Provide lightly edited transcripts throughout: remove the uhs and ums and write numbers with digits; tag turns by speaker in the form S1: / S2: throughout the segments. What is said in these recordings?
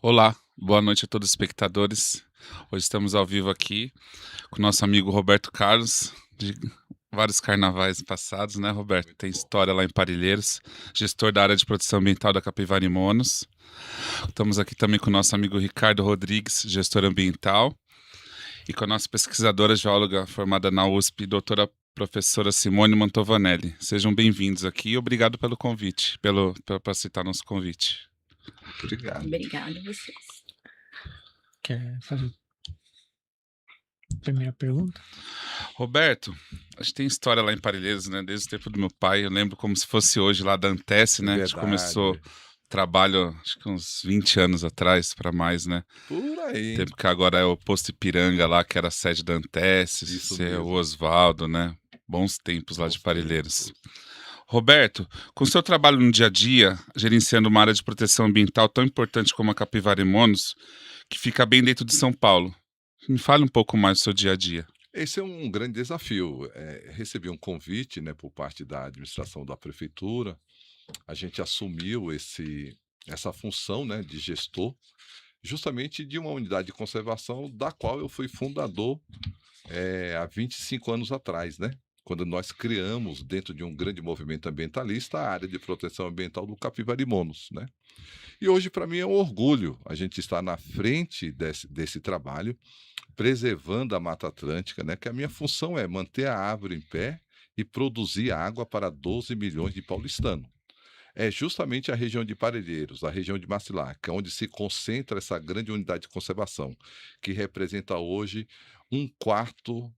S1: Olá, boa noite a todos os espectadores. Hoje estamos ao vivo aqui com o nosso amigo Roberto Carlos, de vários carnavais passados, né, Roberto? Tem
S2: Bom.
S1: história lá em Parelheiros, gestor da área de proteção ambiental da Capivara e Monos. Estamos aqui também com o nosso amigo Ricardo Rodrigues, gestor ambiental, e com a nossa pesquisadora geóloga formada na USP, doutora professora Simone Mantovanelli. Sejam bem-vindos aqui e obrigado pelo convite, por aceitar nosso convite.
S2: Obrigado.
S3: Obrigada a vocês.
S4: Quer fazer a primeira pergunta?
S1: Roberto, acho que tem história lá em Parelheiros, né? Desde o tempo do meu pai, eu lembro como se fosse hoje lá da Antesse, né? A gente começou trabalho, acho que uns 20 anos atrás, para mais, né?
S2: Por aí.
S1: Tempo que agora é o Posto Ipiranga lá, que era a sede da Antesse,
S2: Isso
S1: ser o
S2: mesmo.
S1: Oswaldo, né? Bons tempos lá
S2: Bons
S1: de Parelheiros.
S2: tempos.
S1: Roberto, com o seu trabalho no dia a dia, gerenciando uma área de proteção ambiental tão importante como a Capivara e Monos, que fica bem dentro de São Paulo, me fale um pouco mais do seu dia a dia.
S2: Esse é um grande desafio. Recebi um convite, né, por parte da administração da prefeitura. A gente assumiu essa função, né, de gestor, justamente de uma unidade de conservação da qual eu fui fundador há 25 anos atrás, né? Quando nós criamos, dentro de um grande movimento ambientalista, a área de proteção ambiental do Capivara e Monos, né? E hoje, para mim, é um orgulho a gente estar na frente desse trabalho, preservando a Mata Atlântica, né? Que a minha função é manter a árvore em pé e produzir água para 12 milhões de paulistanos. É justamente a região de Parelheiros, a região de Macilac, que é onde se concentra essa grande unidade de conservação, que representa hoje um quarto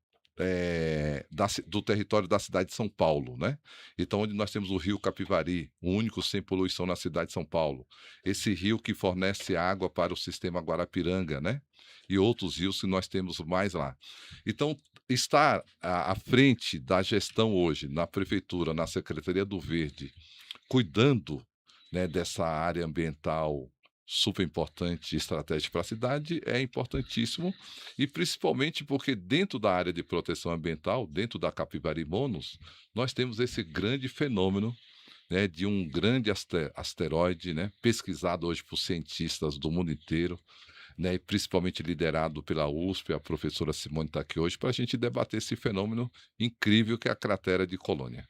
S2: do território da cidade de São Paulo, né? Então, onde nós temos o rio Capivari, o único sem poluição na cidade de São Paulo. Esse rio que fornece água para o sistema Guarapiranga, né? E outros rios que nós temos mais lá. Então, estar à frente da gestão hoje, na prefeitura, na Secretaria do Verde, cuidando, né, dessa área ambiental super importante e estratégica para a cidade, é importantíssimo, e principalmente porque dentro da área de proteção ambiental, dentro da Capivara Monos, nós temos esse grande fenômeno, né, de um grande asteroide, né, pesquisado hoje por cientistas do mundo inteiro, né, e principalmente liderado pela USP, a professora Simone está aqui hoje, para a gente debater esse fenômeno incrível que é a cratera de Colônia.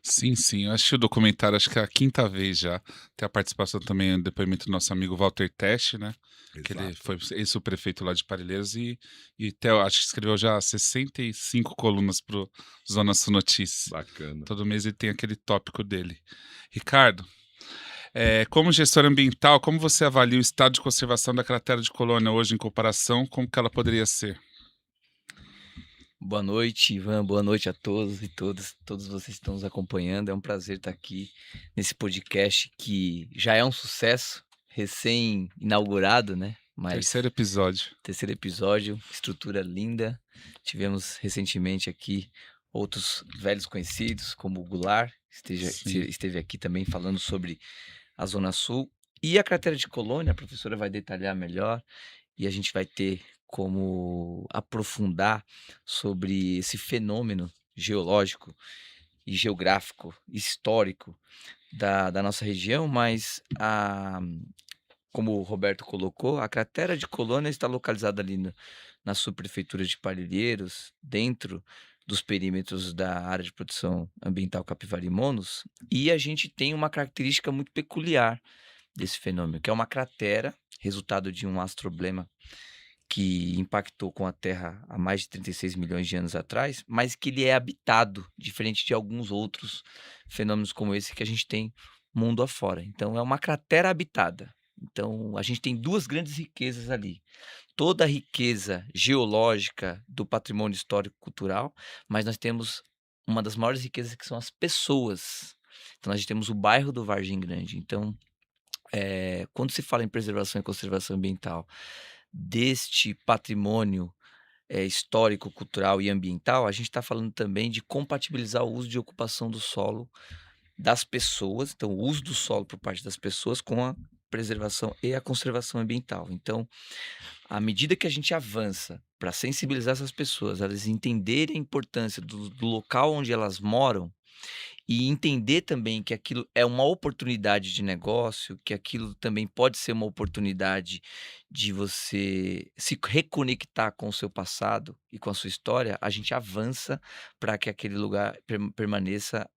S1: Sim, sim, eu assisti o documentário, acho que é a quinta vez já. Tem a participação também, o depoimento do nosso amigo Walter Teste, né? Que ele
S2: Exato.
S1: foi ex-prefeito lá de Parelheiros e até, eu acho que escreveu já 65 colunas pro Zona Sul Notícias.
S2: Bacana.
S1: Todo mês ele tem aquele tópico dele. Ricardo, como gestor ambiental, como você avalia o estado de conservação da cratera de Colônia hoje em comparação com o que ela poderia ser?
S3: Boa noite, Ivan. Boa noite a todos e todas, todos vocês que estão nos acompanhando. É um prazer estar aqui nesse podcast que já é um sucesso, recém-inaugurado, né?
S1: Terceiro episódio.
S3: Terceiro episódio, estrutura linda. Tivemos recentemente aqui outros velhos conhecidos, como o Goulart,
S1: Sim.
S3: esteve aqui também falando sobre a Zona Sul. E a cratera de Colônia, a professora vai detalhar melhor e a gente vai ter como aprofundar sobre esse fenômeno geológico e geográfico, histórico da nossa região, mas como o Roberto colocou, a cratera de Colônia está localizada ali na subprefeitura de Parelheiros, dentro dos perímetros da área de proteção ambiental Capivara e Monos, e a gente tem uma característica muito peculiar desse fenômeno, que é uma cratera, resultado de um astroblema que impactou com a Terra há mais de 36 milhões de anos atrás, mas que ele é habitado, diferente de alguns outros fenômenos como esse que a gente tem mundo afora. Então é uma cratera habitada. Então a gente tem duas grandes riquezas ali. Toda a riqueza geológica do patrimônio histórico-cultural, mas nós temos uma das maiores riquezas que são as pessoas. Então nós temos o bairro do Vargem Grande. Então, quando se fala em preservação e conservação ambiental deste patrimônio histórico, cultural e ambiental, a gente está falando também de compatibilizar o uso de ocupação do solo das pessoas, então o uso do solo por parte das pessoas com a preservação e a conservação ambiental. Então, à medida que a gente avança para sensibilizar essas pessoas, elas entenderem a importância do local onde elas moram, e entender também que aquilo é uma oportunidade de negócio, que aquilo também pode ser uma oportunidade de você se reconectar com o seu passado e com a sua história, a gente avança para que aquele lugar permaneça,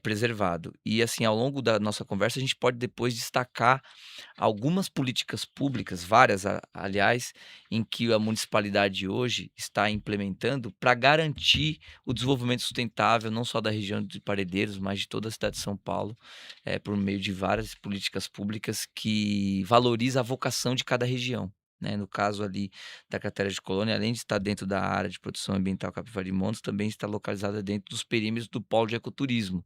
S3: preservado. E assim, ao longo da nossa conversa, a gente pode depois destacar algumas políticas públicas, várias aliás, em que a municipalidade hoje está implementando para garantir o desenvolvimento sustentável, não só da região de Paredeiros, mas de toda a cidade de São Paulo, por meio de várias políticas públicas que valoriza a vocação de cada região. Né? No caso ali da cratera de Colônia, além de estar dentro da área de proteção ambiental Capivarimontes, também está localizada dentro dos perímetros do polo de ecoturismo.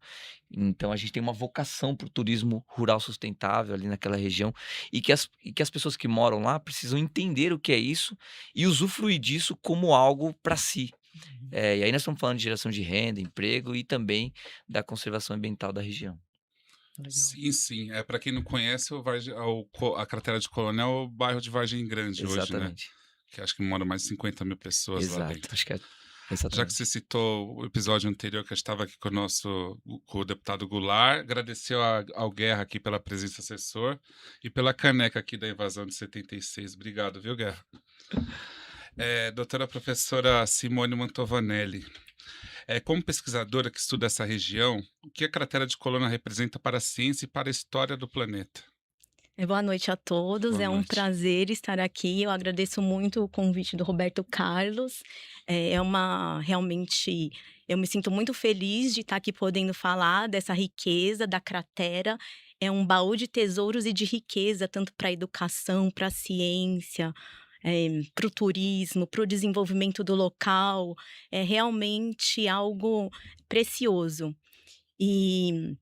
S3: Então a gente tem uma vocação para o turismo rural sustentável ali naquela região e que as pessoas que moram lá precisam entender o que é isso e usufruir disso como algo para si. E aí nós estamos falando de geração de renda, emprego e também da conservação ambiental da região.
S4: Legal.
S1: Sim, sim. Para quem não conhece, a cratera de Colônia é o bairro de Vargem Grande hoje, né?
S3: Exatamente.
S1: Que acho que moram mais de 50 mil pessoas lá
S3: Exato.
S1: dentro.
S3: Acho que é
S1: Já que
S3: exatamente.
S1: você citou o episódio anterior que eu estava aqui com o deputado Goulart, agradeceu ao Guerra aqui pela presença assessor e pela caneca aqui da invasão de 76. Obrigado, viu, Guerra? Doutora professora Simone Mantovanelli, como pesquisadora que estuda essa região, o que a cratera de Colônia representa para a ciência e para a história do planeta?
S5: Boa noite a todos,
S1: Boa
S5: é um
S1: noite.
S5: prazer estar aqui. Eu agradeço muito o convite do Roberto Carlos. Realmente, eu me sinto muito feliz de estar aqui podendo falar dessa riqueza da cratera. É um baú de tesouros e de riqueza, tanto para a educação, para a ciência, para o turismo, para o desenvolvimento do local. É realmente algo precioso. E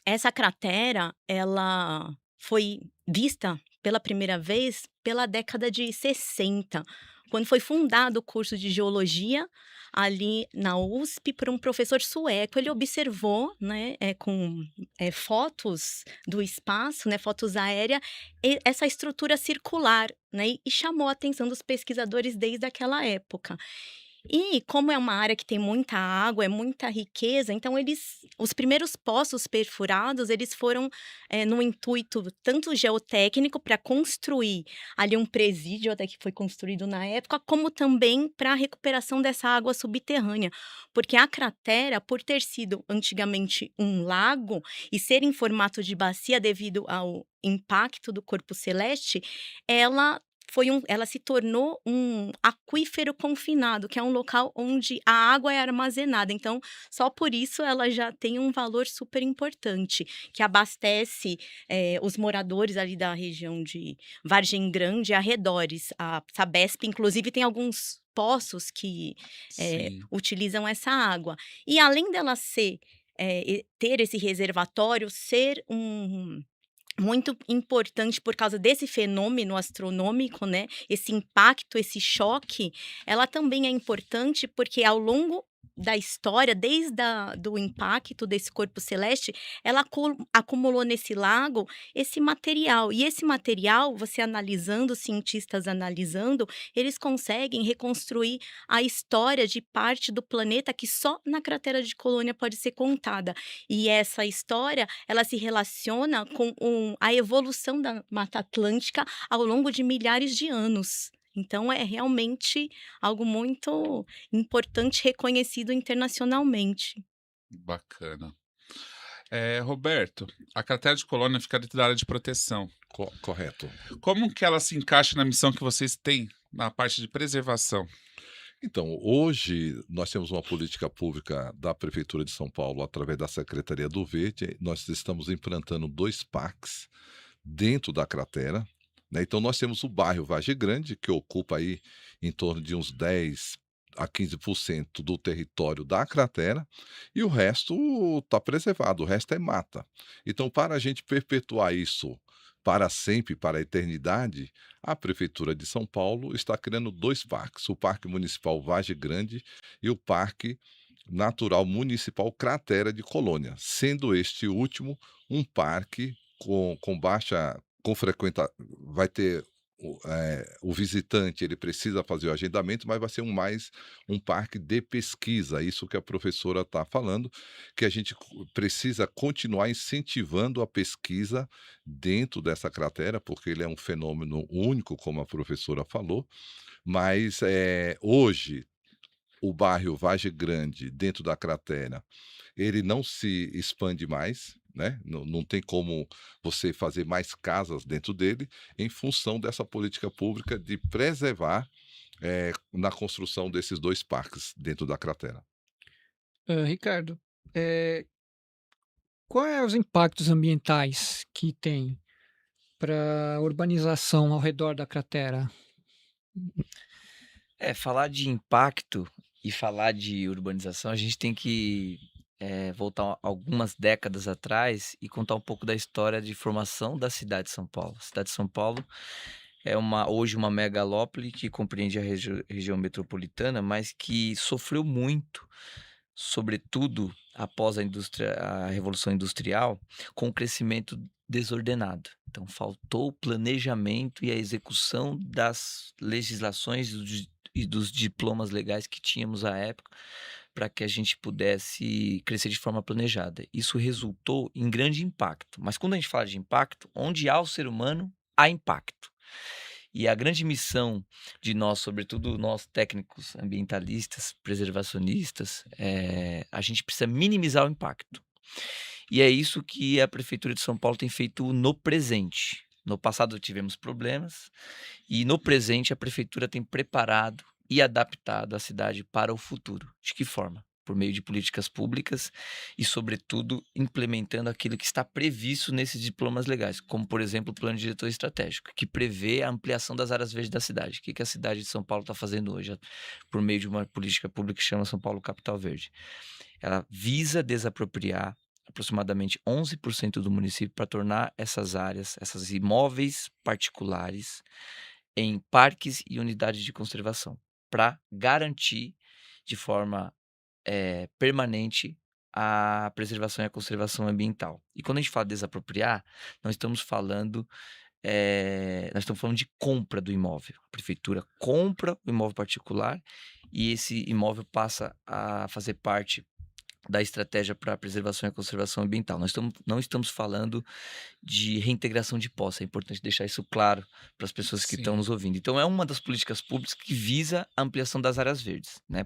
S5: essa cratera, ela foi vista pela primeira vez pela década de 60, quando foi fundado o curso de geologia ali na USP por um professor sueco. Ele observou, né, com fotos do espaço, né, fotos aéreas, essa estrutura circular, né, e chamou a atenção dos pesquisadores desde aquela época. E como é uma área que tem muita água, é muita riqueza, então os primeiros poços perfurados, eles foram, no intuito tanto geotécnico para construir ali um presídio, até que foi construído na época, como também para a recuperação dessa água subterrânea. Porque a cratera, por ter sido antigamente um lago e ser em formato de bacia devido ao impacto do corpo celeste, ela ela se tornou um aquífero confinado, que é um local onde a água é armazenada. Então, só por isso ela já tem um valor super importante, que abastece, os moradores ali da região de Vargem Grande e arredores. A Sabesp, inclusive, tem alguns poços que
S1: Sim.
S5: utilizam essa água. E além dela ter esse reservatório, ser muito importante por causa desse fenômeno astronômico, né, esse impacto, esse choque, ela também é importante porque ao longo da história, desde do impacto desse corpo celeste, ela acumulou nesse lago esse material. E esse material, você analisando, os cientistas analisando, eles conseguem reconstruir a história de parte do planeta que só na cratera de Colônia pode ser contada. E essa história, ela se relaciona com a evolução da Mata Atlântica ao longo de milhares de anos. Então é realmente algo muito importante, reconhecido internacionalmente.
S1: Bacana. Roberto, a cratera de Colônia fica dentro da área de proteção.
S2: Correto.
S1: Como que ela se encaixa na missão que vocês têm na parte de preservação?
S2: Então, hoje nós temos uma política pública da Prefeitura de São Paulo, através da Secretaria do Verde. Nós estamos implantando 2 parques dentro da cratera, né. Então nós temos o bairro Vargem Grande, que ocupa aí em torno de uns 10 a 15% do território da cratera, e o resto está preservado, o resto é mata. Então, para a gente perpetuar isso para sempre, para a eternidade, a Prefeitura de São Paulo está criando 2 parques: o Parque Municipal Vargem Grande e o Parque Natural Municipal Cratera de Colônia, sendo este último um parque com baixa com frequenta vai ter o visitante ele precisa fazer o agendamento, mas vai ser mais um parque de pesquisa, isso que a professora está falando, que a gente precisa continuar incentivando a pesquisa dentro dessa cratera, porque ele é um fenômeno único, como a professora falou, mas hoje o bairro Vargem Grande, dentro da cratera, ele não se expande mais, né, não tem como você fazer mais casas dentro dele, em função dessa política pública de preservar, na construção desses 2 parques dentro da cratera.
S4: Ricardo, eh, qual é os impactos ambientais que tem para a urbanização ao redor da cratera?
S3: Falar de impacto e falar de urbanização, a gente tem que, voltar algumas décadas atrás e contar um pouco da história de formação da cidade de São Paulo. A cidade de São Paulo é hoje uma megalópole que compreende a região metropolitana, mas que sofreu muito, sobretudo após a Revolução Industrial, com o crescimento desordenado. Então faltou o planejamento e a execução das legislações e dos diplomas legais que tínhamos à época, para que a gente pudesse crescer de forma planejada. Isso resultou em grande impacto, mas quando a gente fala de impacto, onde há o ser humano, há impacto. E a grande missão de nós, sobretudo nós técnicos ambientalistas, preservacionistas, a gente precisa minimizar o impacto. E é isso que a Prefeitura de São Paulo tem feito no presente. No passado tivemos problemas e no presente a Prefeitura tem preparado e adaptado a cidade para o futuro. De que forma? Por meio de políticas públicas e, sobretudo, implementando aquilo que está previsto nesses diplomas legais, como, por exemplo, o Plano Diretor Estratégico, que prevê a ampliação das áreas verdes da cidade. O que a cidade de São Paulo está fazendo hoje, por meio de uma política pública que chama São Paulo Capital Verde? Ela visa desapropriar aproximadamente 11% do município para tornar essas áreas, esses imóveis particulares, em parques e unidades de conservação, para garantir de forma permanente a preservação e a conservação ambiental. E quando a gente fala desapropriar, nós estamos falando, de compra do imóvel. A prefeitura compra o imóvel particular e esse imóvel passa a fazer parte da estratégia para a preservação e a conservação ambiental. Não estamos falando de reintegração de posse, é importante deixar isso claro para as pessoas que estão
S1: Sim.
S3: nos ouvindo. Então é uma das políticas públicas que visa a ampliação das áreas verdes, né,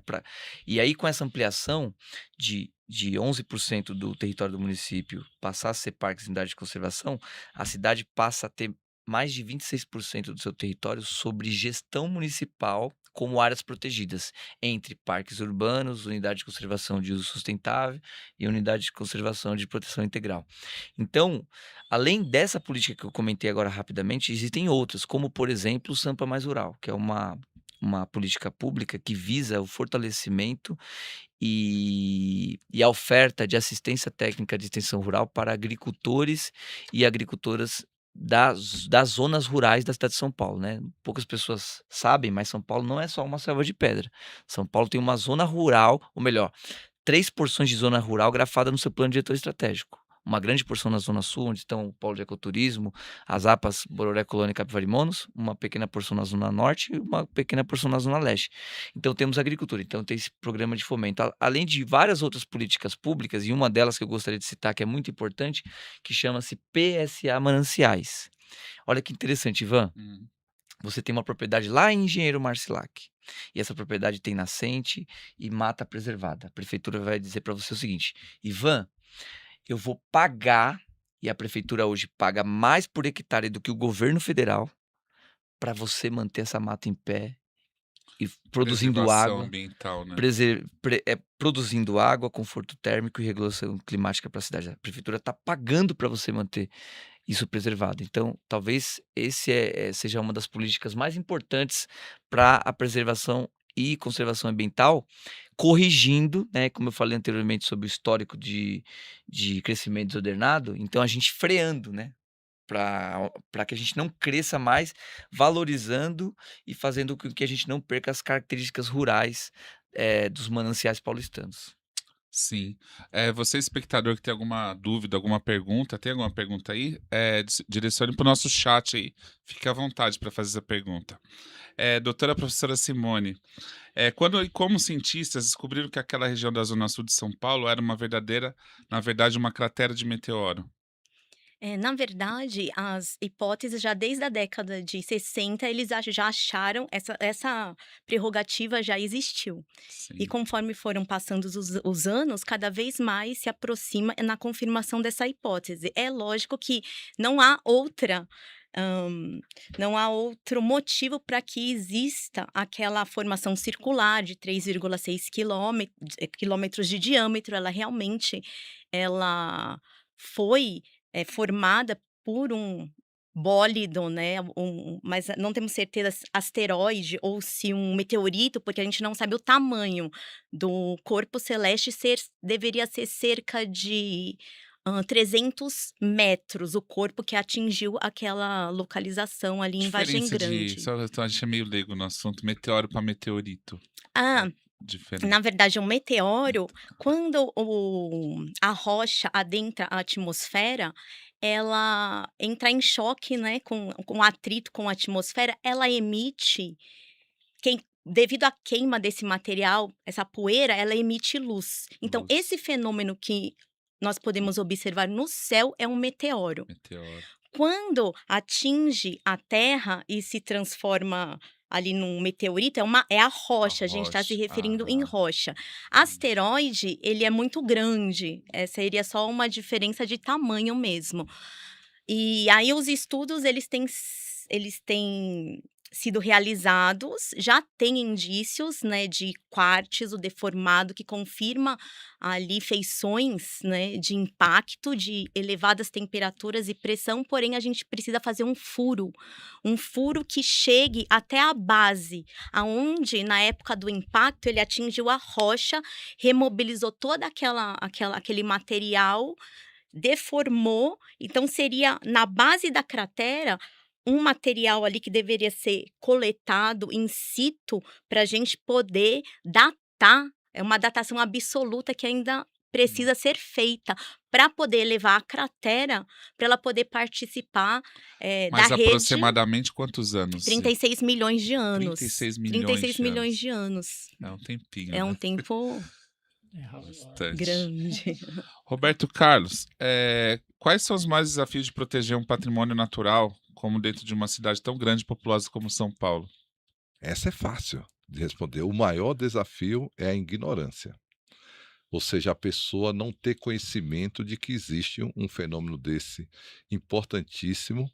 S3: e aí com essa ampliação de 11% do território do município passar a ser parques e unidades de conservação, a cidade passa a ter mais de 26% do seu território sobre gestão municipal como áreas protegidas, entre parques urbanos, unidade de conservação de uso sustentável e unidade de conservação de proteção integral. Então, além dessa política que eu comentei agora rapidamente, existem outras, como por exemplo o Sampa Mais Rural, que é uma política pública que visa o fortalecimento e a oferta de assistência técnica de extensão rural para agricultores e agricultoras das zonas rurais da cidade de São Paulo, né? Poucas pessoas sabem, mas São Paulo não é só uma selva de pedra. São Paulo tem uma zona rural, ou melhor, 3 porções de zona rural grafada no seu plano diretor estratégico. Uma grande porção na zona sul, onde estão o polo de ecoturismo, as APAs Bororé, Colônia e Capivarimonos, uma pequena porção na zona norte e uma pequena porção na zona leste. Então temos agricultura, então tem esse programa de fomento. Além de várias outras políticas públicas, e uma delas que eu gostaria de citar, que é muito importante, que chama-se PSA Mananciais. Olha que interessante, Ivan.
S1: Hum.
S3: Você tem uma propriedade lá em Engenheiro Marcilac, e essa propriedade tem nascente e mata preservada. A prefeitura vai dizer para você o seguinte: Ivan, eu vou pagar, e a prefeitura hoje paga mais por hectare do que o governo federal, para você manter essa mata em pé e produzindo
S1: Preservação
S3: água,
S1: ambiental, né?
S3: produzindo água, conforto térmico e regulação climática para a cidade. A prefeitura está pagando para você manter isso preservado. Então, talvez esse seja uma das políticas mais importantes para a preservação e conservação ambiental, corrigindo, né, como eu falei anteriormente sobre o histórico de crescimento desordenado, então a gente freando, né, para que a gente não cresça mais, valorizando e fazendo com que a gente não perca as características rurais dos mananciais paulistanos.
S1: Sim. Você, espectador, que tem alguma dúvida, alguma pergunta, tem alguma pergunta aí? Direcione para o nosso chat aí. Fique à vontade para fazer essa pergunta. Doutora professora Simone, quando e como cientistas descobriram que aquela região da Zona Sul de São Paulo era na verdade, uma cratera de meteoro?
S5: Na verdade, as hipóteses já desde a década de 60 eles já acharam essa prerrogativa já existiu. E
S1: Sim.
S5: conforme foram passando os anos, cada vez mais se aproxima na confirmação dessa hipótese. É lógico que não há outra, hã, não há outro motivo para que exista aquela formação circular de 3,6 quilômetros de diâmetro. Ela realmente ela foi, formada por um bólido, né, mas não temos certeza se asteroide ou se um meteorito, porque a gente não sabe o tamanho do corpo celeste deveria ser cerca de, 300 metros, o corpo que atingiu aquela localização ali em Vargem
S1: Diferença
S5: Grande.
S1: então a gente é meio leigo no assunto, meteoro para meteorito.
S5: Ah,
S1: Qual diferença?
S5: na verdade, um meteoro, quando a rocha adentra a atmosfera, ela entra em choque, né, com atrito com a atmosfera, ela emite devido à queima desse material, essa poeira, ela emite luz. Então
S1: Luz,
S5: esse fenômeno que nós podemos observar no céu é um meteoro.
S1: meteoro.
S5: Quando atinge a Terra e se transforma ali num meteorito, é a
S1: A
S5: rocha, a gente está se
S1: rocha.
S5: referindo em
S1: Aham,
S5: rocha.
S1: entendi.
S5: Asteroide, ele é muito grande, seria só uma diferença de tamanho mesmo. E aí os estudos eles têm sido realizados, já tem indícios, né, de quartzo deformado que confirma ali feições, né, de impacto de elevadas temperaturas e pressão, porém a gente precisa fazer um furo que chegue até a base, aonde na época do impacto ele atingiu a rocha, remobilizou toda aquele material, deformou, então seria na base da cratera um material ali que deveria ser coletado in situ para a gente poder datar, é uma datação absoluta que ainda
S1: Hum.
S5: precisa ser feita para poder levar a cratera, para ela poder participar, da
S1: Mas
S5: rede.
S1: aproximadamente quantos anos?
S5: 36 milhões de
S1: Trinta e
S5: anos.
S1: seis
S5: trinta e
S1: milhões
S5: seis
S1: de
S5: milhões
S1: anos.
S5: de anos.
S1: É um tempinho,
S5: É um
S1: né?
S5: tempo
S4: É razoável.
S1: Bastante.
S5: grande.
S1: Roberto Carlos, quais são os maiores desafios de proteger um patrimônio natural, como dentro de uma cidade tão grande e populosa como São Paulo?
S2: Essa é fácil de responder. O maior desafio é a ignorância. Ou seja, a pessoa não ter conhecimento de que existe um fenômeno desse importantíssimo,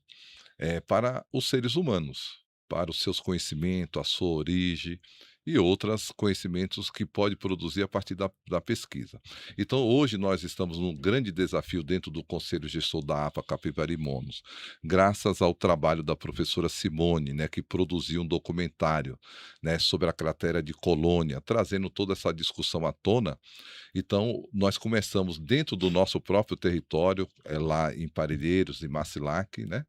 S2: para os seres humanos, para os seus conhecimentos, a sua origem e outros conhecimentos que pode produzir a partir da pesquisa. Então, hoje nós estamos num grande desafio dentro do Conselho Gestor da APA Capivari Monos, graças ao trabalho da professora Simone, né, que produziu um documentário, né, sobre a cratera de Colônia, trazendo toda essa discussão à tona. Então, nós começamos dentro do nosso próprio território, lá em Parelheiros, em Macilac, né,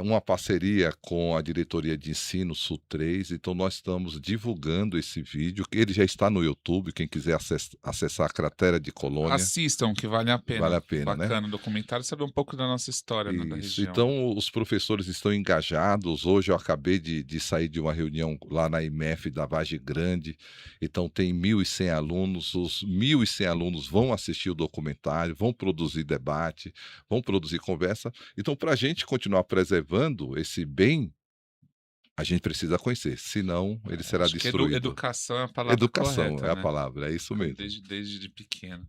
S2: uma parceria com a diretoria de ensino Sul 3, então nós estamos divulgando esse vídeo, que ele já está no YouTube, quem quiser acessar a cratera de Colônia,
S1: Assistam, que vale a
S2: vale
S1: pena.
S2: a pena, né?
S1: Bacana, documentário, saber um pouco da nossa história, né, da
S2: Isso.
S1: região.
S2: Então, os professores estão engajados. Hoje eu acabei de sair de uma reunião lá na IMEF da Vargem Grande. Então, tem 1.100 alunos. Os 1.100 alunos vão assistir o documentário, vão produzir debate, vão produzir conversa. Então, para a gente continuar preservando esse bem, a gente precisa conhecer, senão ele será
S1: Acho que
S2: destruído.
S1: educação é a palavra
S2: Educação
S1: correta,
S2: é a
S1: né?
S2: palavra, é isso mesmo.
S1: Desde de pequeno.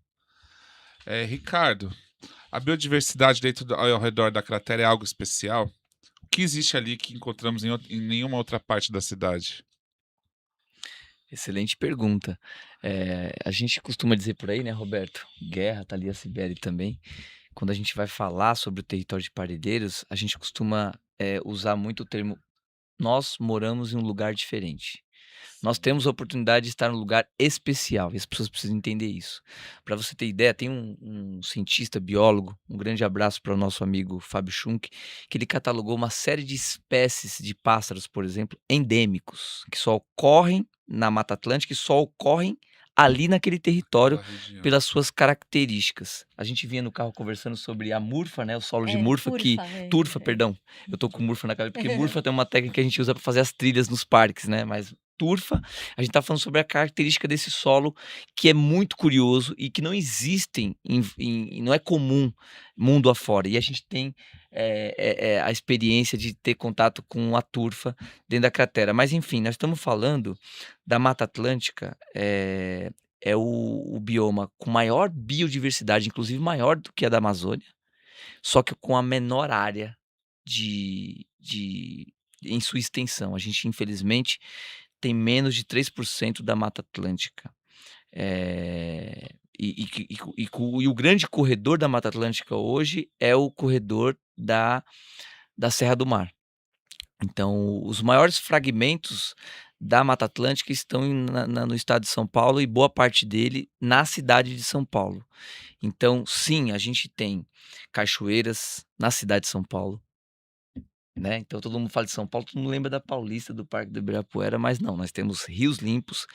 S1: Ricardo, a biodiversidade ao redor da cratera é algo especial? O que existe ali que encontramos em nenhuma outra parte da cidade?
S3: Excelente pergunta. A gente costuma dizer por aí, né, Roberto? Guerra, tá ali a Sibeli também. Quando a gente vai falar sobre o território de Parelheiros, a gente costuma usar muito o termo nós moramos em um lugar diferente. Nós temos a oportunidade de estar num lugar especial e as pessoas precisam entender isso. Para você ter ideia, tem um cientista, biólogo, um grande abraço para o nosso amigo Fábio Schunk, que ele catalogou uma série de espécies de pássaros, por exemplo, endêmicos, que só ocorrem na Mata Atlântica e só ocorrem ali naquele território
S1: Aquela região.
S3: pelas suas características. A gente vinha no carro conversando sobre a murfa, né? O solo de murfa turfa, perdão. Eu tô com murfa na cabeça, porque murfa tem uma técnica que a gente usa para fazer as trilhas nos parques, né? Mas turfa, a gente tá falando sobre a característica desse solo que é muito curioso e que não existem, não é comum mundo afora. E a gente tem a experiência de ter contato com a turfa dentro da cratera. Mas enfim, nós estamos falando da Mata Atlântica, é o bioma com maior biodiversidade, inclusive maior do que a da Amazônia, só que com a menor área em sua extensão. A gente, infelizmente, tem menos de 3% da Mata Atlântica. E o grande corredor da Mata Atlântica hoje é o corredor da Serra do Mar. Então, os maiores fragmentos da Mata Atlântica estão no estado de São Paulo e boa parte dele na cidade de São Paulo. Então, sim, a gente tem cachoeiras na cidade de São Paulo, né? Então, todo mundo fala de São Paulo, todo mundo lembra da Paulista, do Parque do Ibirapuera, mas não, nós temos rios limpos,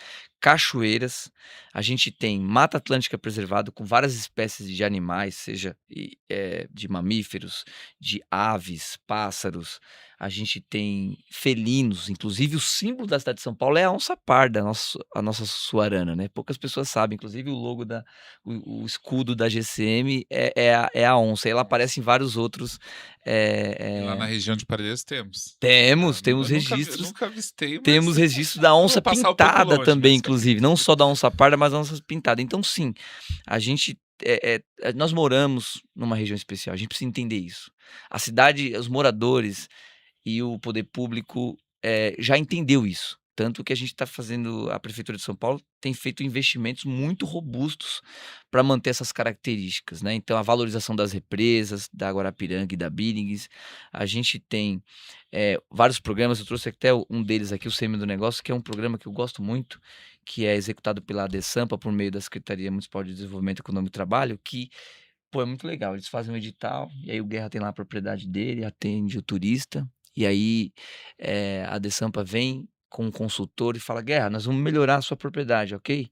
S3: cachoeiras, a gente tem Mata Atlântica preservada com várias espécies de animais, seja de mamíferos, de aves, pássaros, a gente tem felinos, inclusive o símbolo da cidade de São Paulo é a onça parda, a nossa suarana, né? Poucas pessoas sabem, inclusive o logo o escudo da GCM é a onça, e ela aparece em vários outros.
S1: E lá na região de Paredes temos.
S3: Temos
S1: Eu
S3: registros.
S1: nunca avistei, mas
S3: Temos registros da onça
S1: vou passar um pouco
S3: pintada
S1: longe,
S3: também,
S1: mas
S3: inclusive. Não só da onça parda, mas da onça pintada. Então, sim, a gente. Nós moramos numa região especial, a gente precisa entender isso. A cidade, os moradores e o poder público já entendeu isso. Tanto que a gente está fazendo, a Prefeitura de São Paulo tem feito investimentos muito robustos para manter essas características, né? Então, a valorização das represas, da Guarapiranga e da Billings. A gente tem vários programas, eu trouxe até um deles aqui, o Sêmen do Negócio, que é um programa que eu gosto muito, que é executado pela ADESAMPA por meio da Secretaria Municipal de Desenvolvimento Econômico e Trabalho, que, pô, é muito legal. Eles fazem um edital, e aí o Guerra tem lá a propriedade dele, atende o turista, e aí a ADESAMPA vem com um consultor e fala: Guerra, nós vamos melhorar a sua propriedade, ok?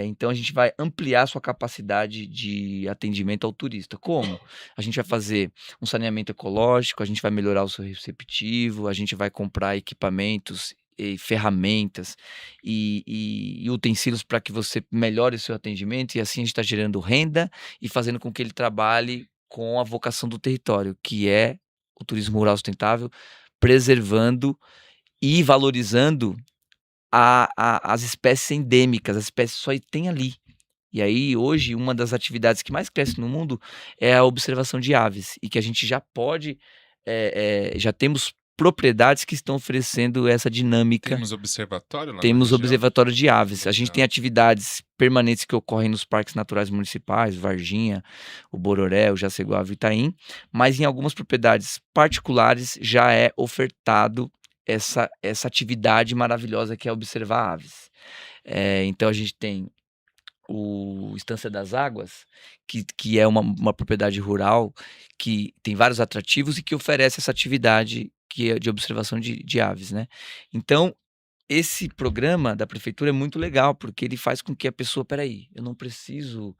S3: Então a gente vai ampliar a sua capacidade de atendimento ao turista. Como? A gente vai fazer um saneamento ecológico, a gente vai melhorar o seu receptivo, a gente vai comprar equipamentos e ferramentas e utensílios para que você melhore o seu atendimento, e assim a gente está gerando renda e fazendo com que ele trabalhe com a vocação do território, que é o turismo rural sustentável, preservando e valorizando as espécies endêmicas, as espécies só tem ali. E aí, hoje, uma das atividades que mais cresce no mundo é a observação de aves, e que a gente já pode, já temos propriedades que estão oferecendo essa dinâmica.
S1: temos observatório lá na
S3: Temos
S1: região?
S3: observatório de aves. A gente
S1: Legal.
S3: tem atividades permanentes que ocorrem nos parques naturais municipais, Varginha, o Bororé, o Jaceguava e Itaim, mas em algumas propriedades particulares já é ofertado essa atividade maravilhosa que é observar aves. Então a gente tem o Estância das Águas, que é uma propriedade rural que tem vários atrativos e que oferece essa atividade que é de observação de aves, né? Então, esse programa da prefeitura é muito legal, porque ele faz com que a pessoa, peraí, eu não preciso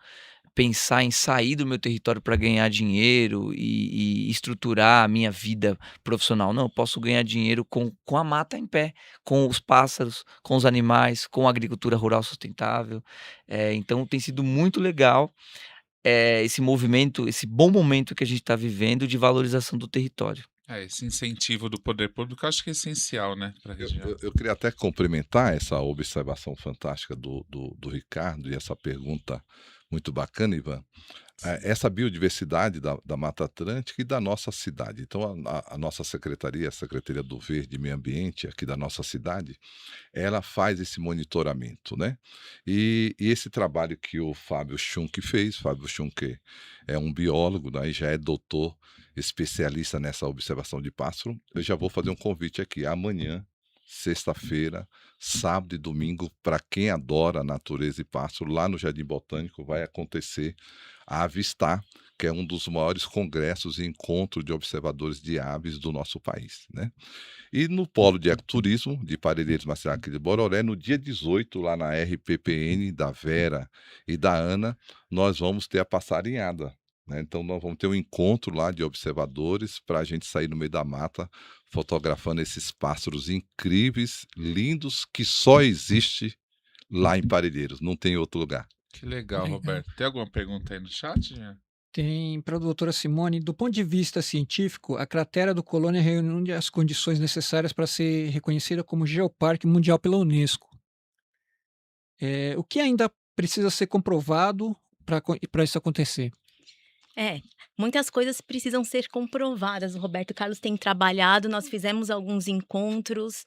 S3: pensar em sair do meu território para ganhar dinheiro e estruturar a minha vida profissional. Não, eu posso ganhar dinheiro com a mata em pé, com os pássaros, com os animais, com a agricultura rural sustentável. Então tem sido muito legal esse movimento, esse bom momento que a gente está vivendo de valorização do território.
S1: Esse incentivo do poder público eu acho que é essencial, né, para a região.
S2: Eu queria até complementar essa observação fantástica do Ricardo e essa pergunta muito bacana, Ivan. Essa biodiversidade da Mata Atlântica e da nossa cidade. Então, a nossa secretaria, a Secretaria do Verde e Meio Ambiente aqui da nossa cidade, ela faz esse monitoramento, né? E esse trabalho que o Fábio Schunk fez, Fábio Schunk é um biólogo, né, e já é doutor especialista nessa observação de pássaro. Eu já vou fazer um convite aqui. Amanhã, sexta-feira, sábado e domingo, para quem adora a natureza e pássaro, lá no Jardim Botânico vai acontecer a avistar que é um dos maiores congressos e encontros de observadores de aves do nosso país, né. E no polo de ecoturismo de Parelheiros, Maceió e de Bororé, no dia 18, lá na RPPN da Vera e da Ana, nós vamos ter a passarinhada, né. Então nós vamos ter um encontro lá de observadores para a gente sair no meio da mata, fotografando esses pássaros incríveis, lindos, que só existe lá em Parelheiros, não tem outro lugar.
S1: Que legal,
S4: Legal.
S1: Roberto. Tem alguma pergunta aí no chat, Jean?
S4: Tem para a doutora Simone, do ponto de vista científico, a cratera do Colônia reúne as condições necessárias para ser reconhecida como Geoparque Mundial pela Unesco. O que ainda precisa ser comprovado para isso acontecer?
S5: Muitas coisas precisam ser comprovadas. O Roberto Carlos tem trabalhado, nós fizemos alguns encontros,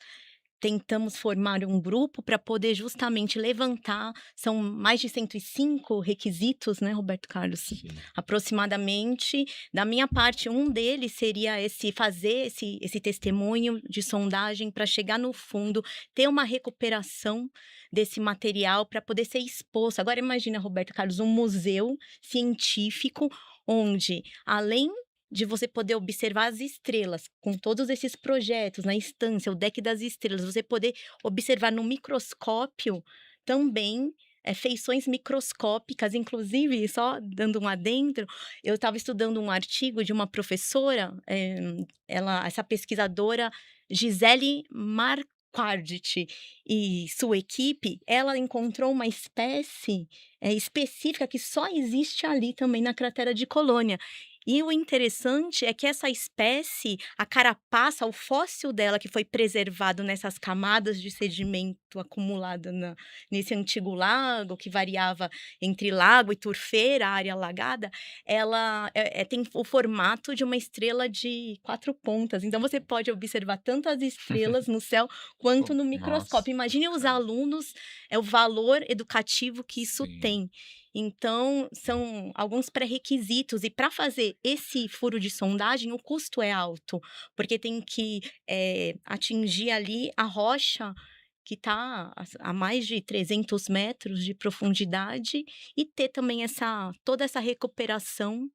S5: tentamos formar um grupo para poder justamente levantar, são mais de 105 requisitos, né, Roberto Carlos? Aproximadamente. Da minha parte, um deles seria fazer esse testemunho de sondagem para chegar no fundo, ter uma recuperação desse material para poder ser exposto. Agora imagina, Roberto Carlos, um museu científico onde, além de você poder observar as estrelas, com todos esses projetos na estância, o deck das estrelas, você poder observar no microscópio também feições microscópicas, inclusive, só dando um adentro, eu estava estudando um artigo de uma professora, essa pesquisadora Gisele Marquardt e sua equipe, ela encontrou uma espécie específica que só existe ali também na cratera de Colônia. E o interessante é que essa espécie, a carapaça, o fóssil dela que foi preservado nessas camadas de sedimento acumulado nesse antigo lago, que variava entre lago e turfeira, área alagada, ela tem o formato de uma estrela de 4 pontas. Então você pode observar tanto as estrelas no céu quanto no microscópio.
S1: Nossa,
S5: Imagine os
S1: cara.
S5: alunos, o valor educativo que isso
S1: Sim.
S5: tem. Então, são alguns pré-requisitos. E para fazer esse furo de sondagem, o custo é alto, porque tem que atingir ali a rocha que está a mais de 300 metros de profundidade e ter também toda essa recuperação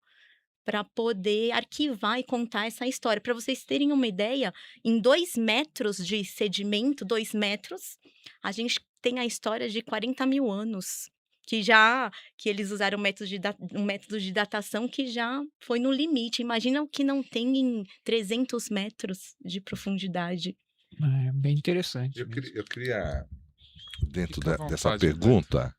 S5: para poder arquivar e contar essa história. Para vocês terem uma ideia, em 2 metros de sedimento, 2 metros, a gente tem a história de 40 mil anos. Que eles usaram um método de datação que já foi no limite. Imagina o que não tem em 300 metros de profundidade.
S4: É bem interessante.
S2: Eu queria, dentro
S1: Fica à
S2: dessa
S1: vontade, Roberto.
S2: pergunta,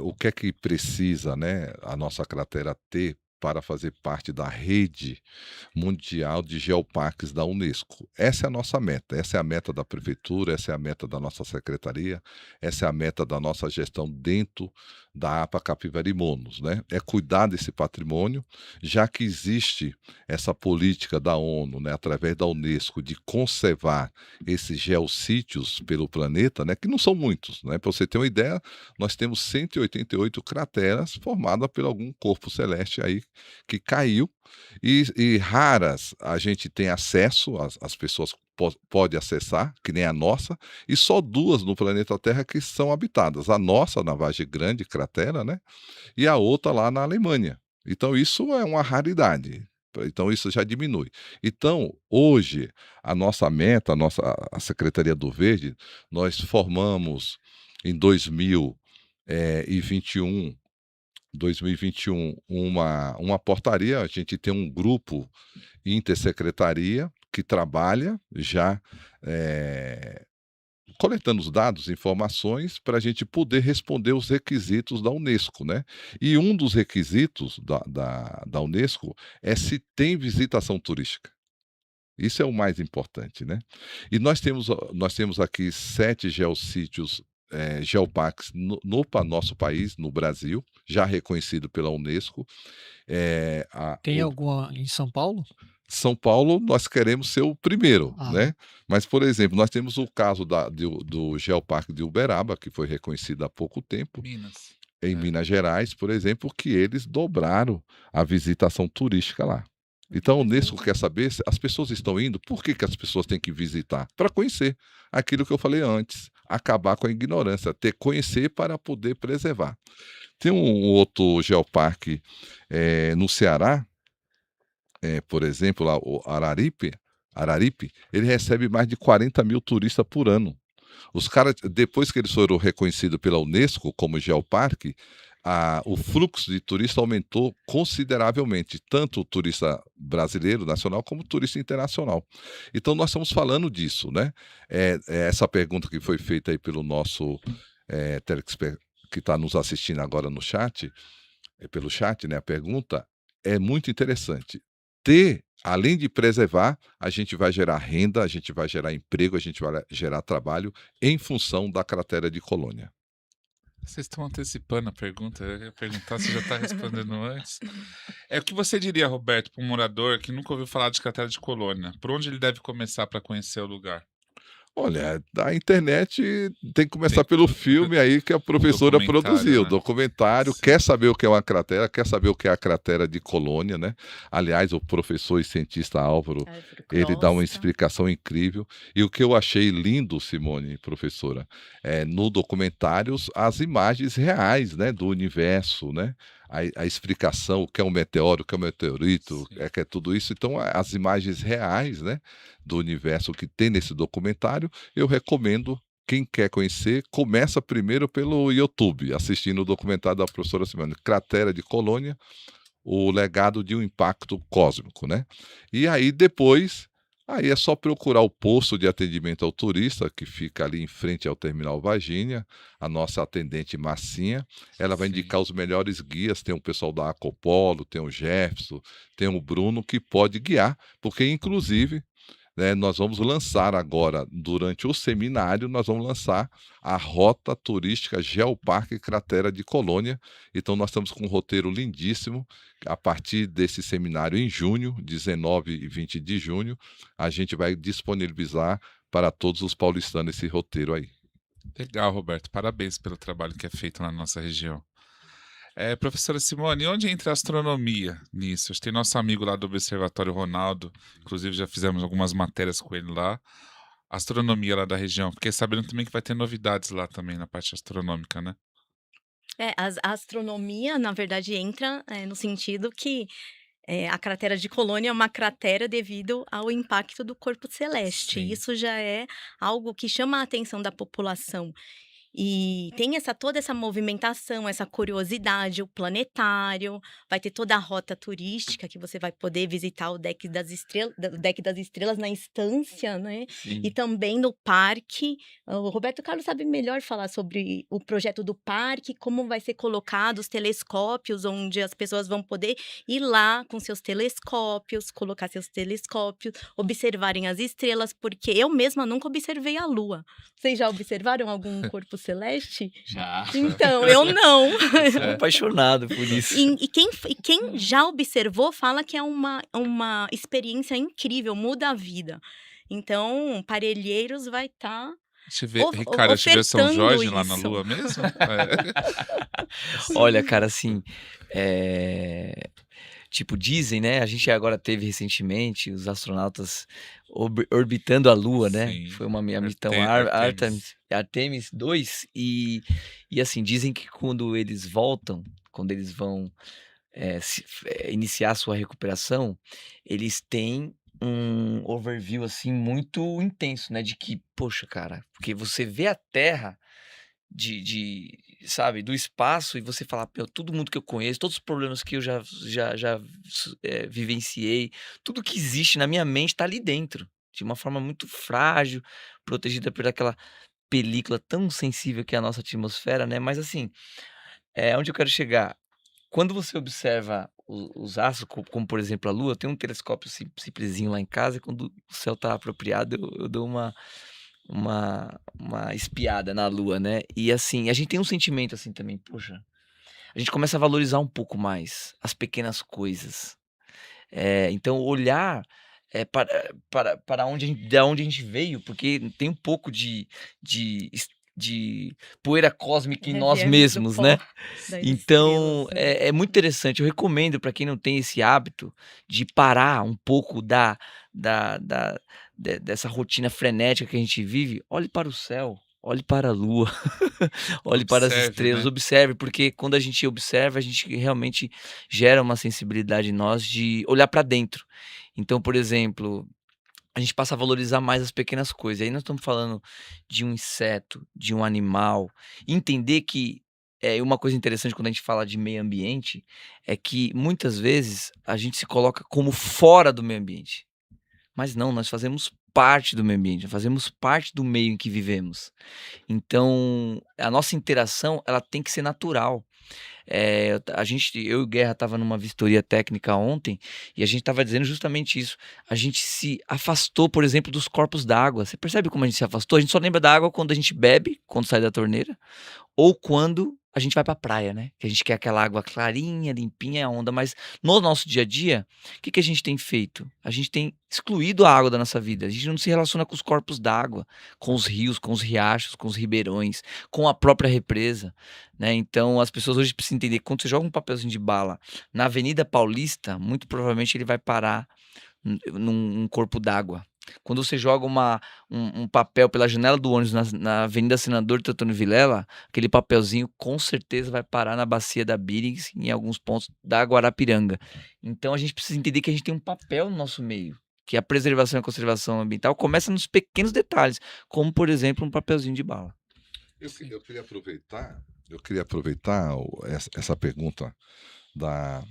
S2: o que é que precisa, né, a nossa cratera ter para fazer parte da rede mundial de geoparques da Unesco? Essa é a nossa meta, essa é a meta da prefeitura, essa é a meta da nossa secretaria, essa é a meta da nossa gestão dentro da APA Capivarimonos, né? É cuidar desse patrimônio, já que existe essa política da ONU, né, através da Unesco, de conservar esses geossítios pelo planeta, né, que não são muitos, né? Para você ter uma ideia, nós temos 188 crateras formadas por algum corpo celeste aí que caiu, e raras a gente tem acesso, as pessoas podem acessar, que nem a nossa, e só 2 no planeta Terra que são habitadas. A nossa, na Vargem Grande, cratera, né? E a outra lá na Alemanha. Então isso é uma raridade. Então isso já diminui. Então, hoje, a nossa meta, a Secretaria do Verde, nós formamos em 2021 uma portaria. A gente tem um grupo intersecretaria que trabalha já coletando os dados, informações, para a gente poder responder os requisitos da Unesco, né? E um dos requisitos da Unesco é se tem visitação turística. Isso é o mais importante, né? E nós temos aqui 7 geossítios, geoparques no nosso país, no Brasil, já reconhecido pela Unesco.
S4: Tem alguma em São Paulo?
S2: São Paulo, nós queremos ser o primeiro,
S4: Ah.
S2: né? Mas, por exemplo, nós temos o caso do Geoparque de Uberaba, que foi reconhecido há pouco tempo,
S1: Minas.
S2: em Minas Gerais, por exemplo, que eles dobraram a visitação turística lá. Então, a Unesco quer saber se as pessoas estão indo, por que as pessoas têm que visitar? Para conhecer aquilo que eu falei antes, acabar com a ignorância, conhecer para poder preservar. Tem um outro geoparque no Ceará, por exemplo, lá, o Araripe, ele recebe mais de 40 mil turistas por ano. Os caras, depois que eles foram reconhecidos pela Unesco como geoparque, o fluxo de turista aumentou consideravelmente, tanto o turista brasileiro, nacional, como o turista internacional. Então, nós estamos falando disso, né? Essa pergunta que foi feita aí pelo nosso que está nos assistindo agora no chat, pelo chat, né? A pergunta é muito interessante. Além de preservar, a gente vai gerar renda, a gente vai gerar emprego, a gente vai gerar trabalho em função da cratera de Colônia.
S1: Vocês estão antecipando a pergunta. Eu ia perguntar se já está respondendo antes. O que você diria, Roberto, para um morador que nunca ouviu falar de cratera de Colônia? Por onde ele deve começar para conhecer o lugar?
S2: Olha, a internet tem que começar
S1: Tem
S2: pelo filme aí que a professora
S1: documentário,
S2: produziu,
S1: né?
S2: documentário,
S1: Sim.
S2: quer saber o que é uma cratera, quer saber o que é a cratera de Colônia, né? Aliás, o professor e cientista Álvaro, ele dá uma
S5: Costa.
S2: explicação incrível. E o que eu achei lindo, Simone, professora, no documentário, as imagens reais, né, do universo, né? A explicação, o que é um meteoro, o que é um meteorito,
S1: Sim.
S2: que é tudo isso. Então, as imagens reais, né, do universo que tem nesse documentário, eu recomendo. Quem quer conhecer, começa primeiro pelo YouTube, assistindo o documentário da professora Simone, Cratera de Colônia, o legado de um impacto cósmico, né? E aí depois, aí é só procurar o posto de atendimento ao turista, que fica ali em frente ao Terminal Varginha, a nossa atendente Marcinha, ela vai
S1: Sim.
S2: indicar os melhores guias, tem o pessoal da Acopolo, tem o Jefferson, tem o Bruno, que pode guiar, porque inclusive, né, nós vamos lançar agora, durante o seminário, nós vamos lançar a Rota Turística Geoparque Cratera de Colônia. Então, nós estamos com um roteiro lindíssimo. A partir desse seminário em junho, 19 e 20 de junho, a gente vai disponibilizar para todos os paulistanos esse roteiro aí.
S1: Legal, Roberto. Parabéns pelo trabalho que é feito na nossa região. Professora Simone, onde entra a astronomia nisso? Tem nosso amigo lá do Observatório Ronaldo, inclusive já fizemos algumas matérias com ele lá. Astronomia lá da região. Fiquei sabendo também que vai ter novidades lá também na parte astronômica, né?
S5: A astronomia, na verdade, entra no sentido que a cratera de Colônia é uma cratera devido ao impacto do corpo celeste.
S1: Sim.
S5: Isso já é algo que chama a atenção da população. E tem toda essa movimentação, essa curiosidade, o planetário, vai ter toda a rota turística que você vai poder visitar o deck das estrelas na estância, né?
S3: Sim.
S5: E também no parque. O Roberto Carlos sabe melhor falar sobre o projeto do parque, como vai ser colocado os telescópios, onde as pessoas vão poder ir lá com seus telescópios, colocar seus telescópios, observarem as estrelas, porque eu mesma nunca observei a Lua. Vocês já observaram algum corpo celeste?
S3: Já.
S5: Então, eu não.
S3: Eu sou apaixonado por isso.
S5: E quem já observou fala que é uma experiência incrível, muda a vida. Então, Parelheiros vai estar
S1: Ricardo, a gente vê São
S5: ofertando
S1: Jorge lá na
S5: isso.
S1: Lua mesmo?
S3: Olha, cara, assim, tipo, dizem, né? A gente agora teve recentemente os astronautas orbitando a Lua, né?
S1: Sim.
S3: Foi uma missão Artemis 2 e assim, dizem que quando eles voltam, quando eles vão iniciar sua recuperação, eles têm um overview, assim, muito intenso, né? De que, poxa, cara, porque você vê a Terra sabe, do espaço e você fala, todo mundo que eu conheço, todos os problemas que eu já vivenciei, tudo que existe na minha mente tá ali dentro, de uma forma muito frágil, protegida por aquela película tão sensível que é a nossa atmosfera, né? Mas assim, onde eu quero chegar? Quando você observa os astros, como por exemplo a Lua, eu tenho um telescópio simplesinho lá em casa, e quando o céu tá apropriado, eu dou uma espiada na Lua, né? E assim, a gente tem um sentimento assim também, poxa, a gente começa a valorizar um pouco mais as pequenas coisas. Então olhar para da onde a gente veio, porque tem um pouco de poeira cósmica em nós
S5: Reviemos do
S3: mesmos, né?
S5: pó das
S3: Então,
S5: estrelas, né?
S3: é muito interessante. Eu recomendo para quem não tem esse hábito de parar um pouco dessa rotina frenética que a gente vive. Olhe para o céu, olhe para a lua, olhe para as
S1: Observe,
S3: estrelas,
S1: né?
S3: observe, porque quando a gente observa, a gente realmente gera uma sensibilidade em nós de olhar para dentro. Então, por exemplo, a gente passa a valorizar mais as pequenas coisas. Aí nós estamos falando de um inseto, de um animal, e entender que uma coisa interessante quando a gente fala de meio ambiente é que muitas vezes a gente se coloca como fora do meio ambiente. Mas não, nós fazemos parte do meio ambiente, fazemos parte do meio em que vivemos. Então, a nossa interação, ela tem que ser natural. Eu e o Guerra estava numa vistoria técnica ontem e a gente estava dizendo justamente isso. A gente se afastou, por exemplo, dos corpos d'água. Você percebe como a gente se afastou? A gente só lembra da água quando a gente bebe, quando sai da torneira, ou quando a gente vai pra praia, né? Que a gente quer aquela água clarinha, limpinha, a onda. Mas no nosso dia a dia, o que que a gente tem feito? A gente tem excluído a água da nossa vida. A gente não se relaciona com os corpos d'água, com os rios, com os riachos, com os ribeirões, com a própria represa, né? Então as pessoas hoje precisam entender que quando você joga um papelzinho de bala na Avenida Paulista, muito provavelmente ele vai parar num corpo d'água. Quando você joga um papel pela janela do ônibus na Avenida Senador Teotônio Vilela, aquele papelzinho com certeza vai parar na bacia da Bírings, em alguns pontos da Guarapiranga. Então a gente precisa entender que a gente tem um papel no nosso meio, que a preservação e a conservação ambiental começa nos pequenos detalhes, como por exemplo um papelzinho de bala.
S2: Eu queria aproveitar essa pergunta da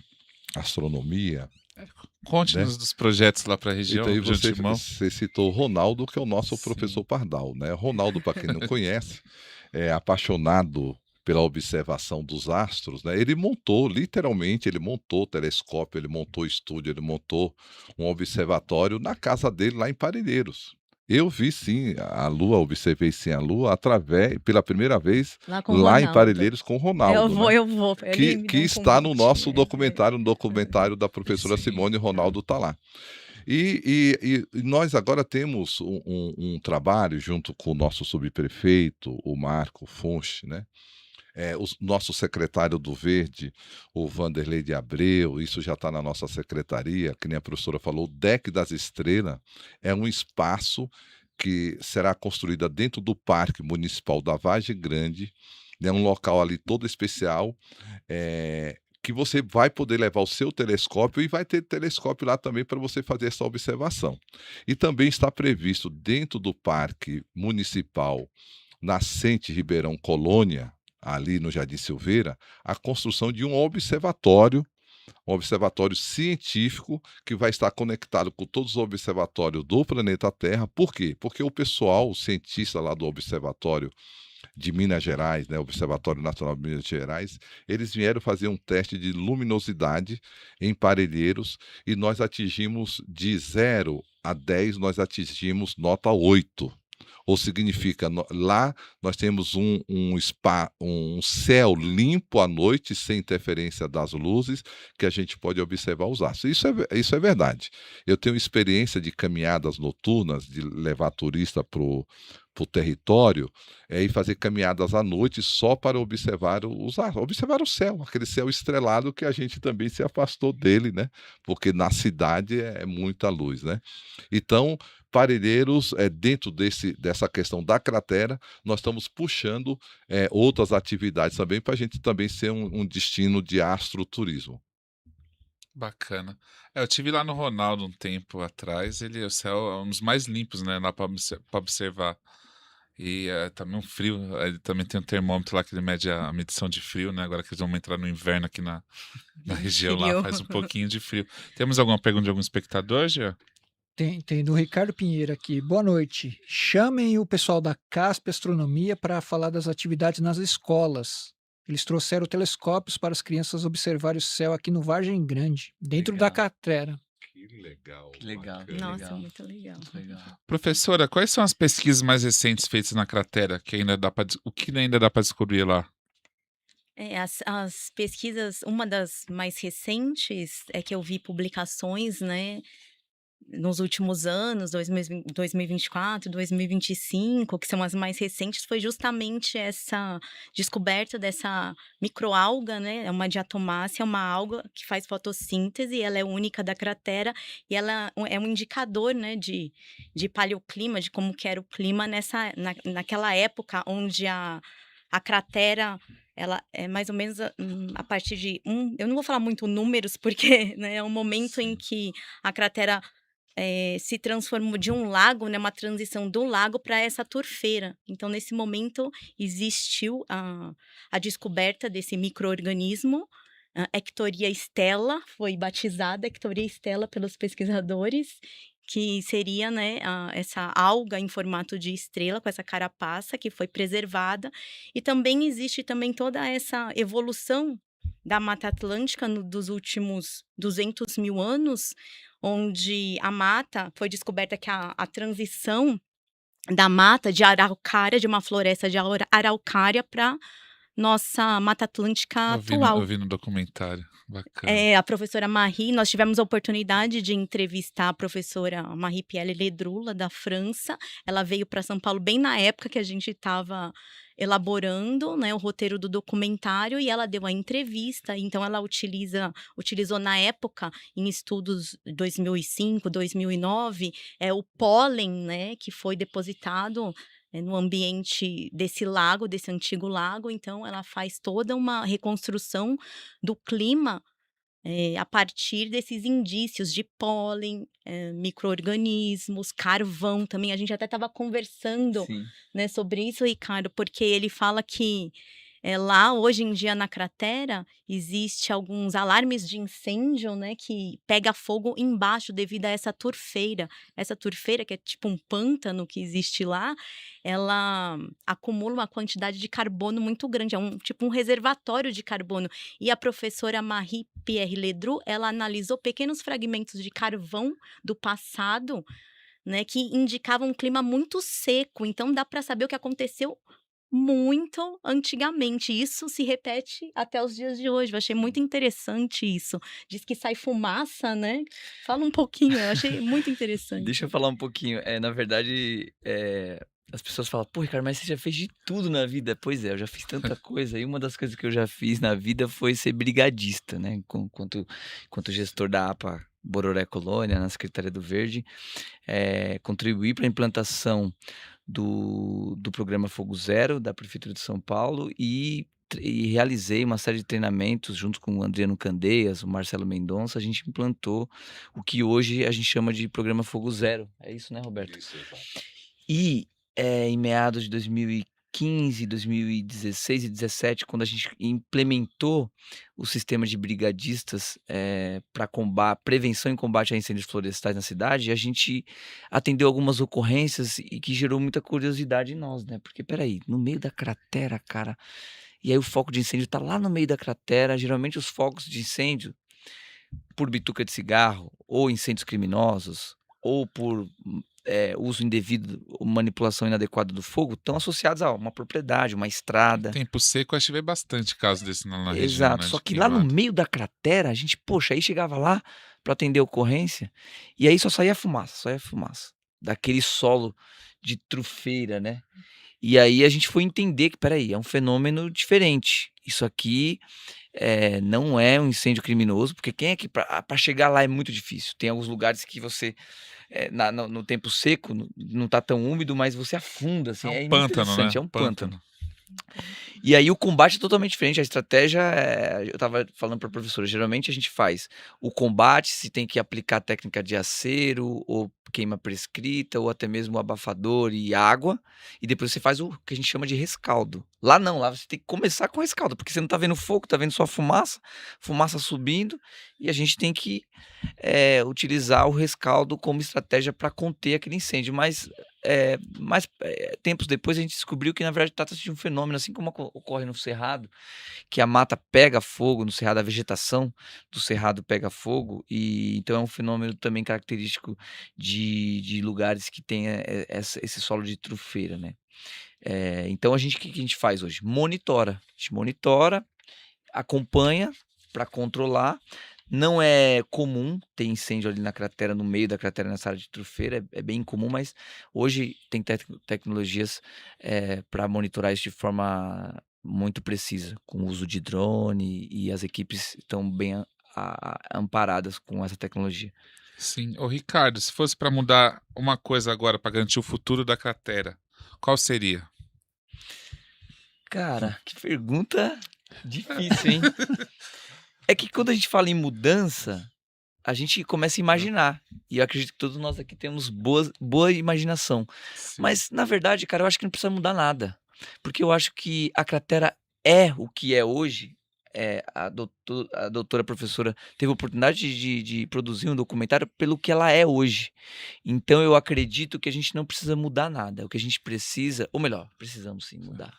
S2: astronomia, né?
S1: Conte-nos dos projetos lá para a
S2: E
S1: região,
S2: daí
S1: de antemão.
S2: você citou o Ronaldo, que é o nosso
S1: Sim.
S2: professor Pardal, né? Ronaldo, para quem não conhece, é apaixonado pela observação dos astros, né? Ele montou, literalmente, ele montou telescópio, ele montou estúdio, ele montou um observatório na casa dele lá em Parelheiros. Eu vi sim a Lua, observei sim a Lua pela primeira vez
S5: Lá com o
S2: lá em
S5: Ronaldo.
S2: Parelheiros com o Ronaldo, né?
S5: Eu vou. Ele me
S2: Que
S5: deu um
S2: está no
S5: convite.
S2: nosso documentário, no documentário da professora
S1: Sim.
S2: Simone, Ronaldo está lá. E nós agora temos um trabalho junto com o nosso subprefeito, o Marco Funch, né? O nosso secretário do Verde, o Vanderlei de Abreu, isso já está na nossa secretaria, que nem a professora falou, o Deck das Estrelas é um espaço que será construído dentro do Parque Municipal da Vargem Grande, né, um local ali todo especial, que você vai poder levar o seu telescópio e vai ter telescópio lá também para você fazer essa observação. E também está previsto dentro do Parque Municipal Nascente Ribeirão Colônia, ali no Jardim Silveira, a construção de um observatório científico que vai estar conectado com todos os observatórios do planeta Terra. Por quê? Porque o pessoal, o cientista lá do observatório de Minas Gerais, né, Observatório Nacional de Minas Gerais, eles vieram fazer um teste de luminosidade em Parelheiros e nós atingimos de 0 a 10, nós atingimos nota 8. Ou significa, lá nós temos um céu limpo à noite, sem interferência das luzes, que a gente pode observar os astros. Isso é verdade. Eu tenho experiência de caminhadas noturnas, de levar turista para o território, e fazer caminhadas à noite só para observar os astros, observar o céu, aquele céu estrelado que a gente também se afastou dele, né? Porque na cidade é muita luz, né? Então, Parelheiros, dentro dessa questão da cratera, nós estamos puxando outras atividades também para a gente também ser um destino de astroturismo.
S1: Bacana. Eu tive lá no Ronaldo um tempo atrás, o céu é um dos mais limpos, né, lá para observar. E também um frio, ele também tem um termômetro lá que ele mede a medição de frio, né? Agora que eles vão entrar no inverno aqui na região lá,
S5: Frio.
S1: faz um pouquinho de frio. Temos alguma pergunta de algum espectador, Jean?
S4: Tem do Ricardo Pinheiro aqui. Boa noite. Chamem o pessoal da CASP Astronomia para falar das atividades nas escolas. Eles trouxeram telescópios para as crianças observarem o céu aqui no Vargem Grande, dentro da
S3: Legal.
S4: cratera.
S2: Que legal.
S3: Que legal,
S2: bacana.
S3: que
S5: Nossa,
S3: legal.
S5: muito legal.
S3: Muito legal.
S1: Professora, quais são as pesquisas mais recentes feitas na cratera que ainda dá para o que ainda dá para descobrir lá?
S5: As pesquisas, uma das mais recentes é que eu vi publicações, né, nos últimos anos, 2024, 2025, que são as mais recentes, foi justamente essa descoberta dessa microalga, né? É uma diatomácea, é uma alga que faz fotossíntese, ela é única da cratera e ela é um indicador, né, de paleoclima, de como que era o clima naquela época onde a cratera ela é mais ou menos a partir de eu não vou falar muito números, porque né, é um momento em
S1: Sim.
S5: que a cratera se transformou de um lago, né, uma transição do lago para essa turfeira. Então, nesse momento, existiu a descoberta desse micro-organismo, Hectoria stella, foi batizada Hectoria stella pelos pesquisadores, que seria, né, essa alga em formato de estrela, com essa carapaça, que foi preservada. E também existe também toda essa evolução da Mata Atlântica dos últimos 200 mil anos, onde a mata foi descoberta que a transição da mata de araucária, de uma floresta de araucária para nossa Mata Atlântica
S1: Eu
S5: atual.
S1: vi no documentário. Bacana.
S5: A professora Marie, nós tivemos a oportunidade de entrevistar a professora Marie-Pierre Ledru, da França. Ela veio para São Paulo bem na época que a gente estava elaborando, né, o roteiro do documentário e ela deu a entrevista. Então, ela utilizou na época, em estudos 2005, 2009, o pólen, né, que foi depositado no ambiente desse lago, desse antigo lago. Então, ela faz toda uma reconstrução do clima a partir desses indícios de pólen, micro-organismos, carvão também. A gente até estava conversando,
S3: Sim.
S5: né, sobre isso, Ricardo, porque ele fala que lá, hoje em dia, na cratera, existe alguns alarmes de incêndio, né, que pega fogo embaixo devido a essa turfeira. Essa turfeira, que é tipo um pântano que existe lá, ela acumula uma quantidade de carbono muito grande, é tipo um reservatório de carbono. E a professora Marie-Pierre Ledru, ela analisou pequenos fragmentos de carvão do passado, né, que indicavam um clima muito seco. Então dá para saber o que aconteceu muito antigamente. Isso se repete até os dias de hoje. Eu achei muito interessante isso. Diz que sai fumaça, né? Fala um pouquinho, eu achei muito interessante.
S3: Deixa eu falar um pouquinho. Na verdade, as pessoas falam: "Pô, Ricardo, mas você já fez de tudo na vida". Pois é, eu já fiz tanta coisa, e uma das coisas que eu já fiz na vida foi ser brigadista, né, enquanto gestor da APA Bororé Colônia, na Secretaria do Verde, contribuí para a implantação do programa Fogo Zero da Prefeitura de São Paulo e realizei uma série de treinamentos junto com o Adriano Candeias, o Marcelo Mendonça. A gente implantou o que hoje a gente chama de programa Fogo Zero. É isso, né, Roberto?
S2: Isso, exato.
S3: E, em meados de 2015, 2016 e 17, quando a gente implementou o sistema de brigadistas, para prevenção e combate a incêndios florestais na cidade, a gente atendeu algumas ocorrências e que gerou muita curiosidade em nós, né, porque espera aí, no meio da cratera, cara, e aí o foco de incêndio tá lá no meio da cratera. Geralmente os focos de incêndio por bituca de cigarro, ou incêndios criminosos, ou por uso indevido ou manipulação inadequada do fogo, estão associados a uma propriedade, uma estrada.
S1: Tempo seco, acho que vê bastante caso desse na região,
S3: Exato.
S1: né,
S3: Só
S1: de
S3: que lá no
S1: queimado.
S3: meio da cratera, a gente, poxa, aí chegava lá para atender a ocorrência, e aí só saía fumaça, daquele solo de trufeira, né. E aí a gente foi entender que, espera aí, é um fenômeno diferente. Isso aqui não é um incêndio criminoso, porque quem é que para chegar lá é muito difícil. Tem alguns lugares que você, no tempo seco, não tá tão úmido, mas você afunda, assim,
S1: É um
S3: é muito
S1: pântano,
S3: interessante,
S1: né?
S3: é um pântano.
S1: Pântano.
S3: E aí o combate é totalmente diferente, a estratégia eu estava falando para a professora, geralmente a gente faz o combate, se tem que aplicar técnica de acero, ou queima prescrita, ou até mesmo abafador e água, e depois você faz o que a gente chama de rescaldo. Lá não, lá você tem que começar com rescaldo, porque você não tá vendo fogo, tá vendo só fumaça subindo, e a gente tem que, utilizar o rescaldo como estratégia para conter aquele incêndio. Mas tempos depois a gente descobriu que na verdade trata-se de um fenômeno, assim como ocorre no cerrado, que a mata pega fogo no cerrado, a vegetação do cerrado pega fogo, e então é um fenômeno também característico de lugares que tem, esse solo de trufeira, né. Então o que a gente faz hoje? A gente monitora, acompanha para controlar. Não é comum ter incêndio ali na cratera, no meio da cratera, nessa área de Trufeira, é bem incomum, mas hoje tem tecnologias para monitorar isso de forma muito precisa, com o uso de drone, e as equipes estão bem amparadas com essa tecnologia.
S1: Sim. Ô, Ricardo, se fosse para mudar uma coisa agora para garantir o futuro da cratera, qual seria?
S3: Cara, que pergunta difícil, hein? É que quando a gente fala em mudança, a gente começa a imaginar. E eu acredito que todos nós aqui temos boa imaginação.
S1: Sim.
S3: Mas, na verdade, cara, eu acho que não precisa mudar nada. Porque eu acho que a cratera é o que é hoje. A doutora professora teve a oportunidade de produzir um documentário pelo que ela é hoje. Então, eu acredito que a gente não precisa mudar nada. O que a gente precisa, ou melhor, precisamos sim mudar.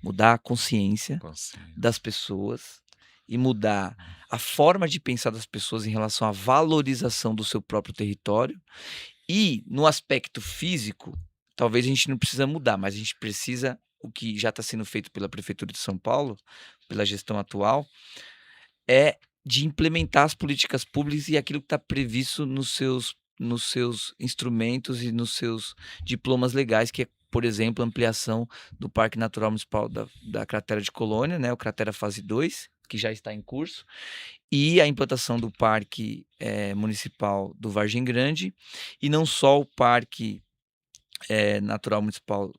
S3: Mudar a consciência
S1: Consciência.
S3: das pessoas e mudar a forma de pensar das pessoas em relação à valorização do seu próprio território. E no aspecto físico, talvez a gente não precisa mudar, mas a gente precisa, o que já está sendo feito pela Prefeitura de São Paulo, pela gestão atual, é de implementar as políticas públicas e aquilo que está previsto nos seus instrumentos e nos seus diplomas legais, que é, por exemplo, a ampliação do Parque Natural Municipal da Cratera de Colônia, né, o Cratera Fase 2, que já está em curso, e a implantação do Parque Municipal do Vargem Grande, e não só o Parque Natural Municipal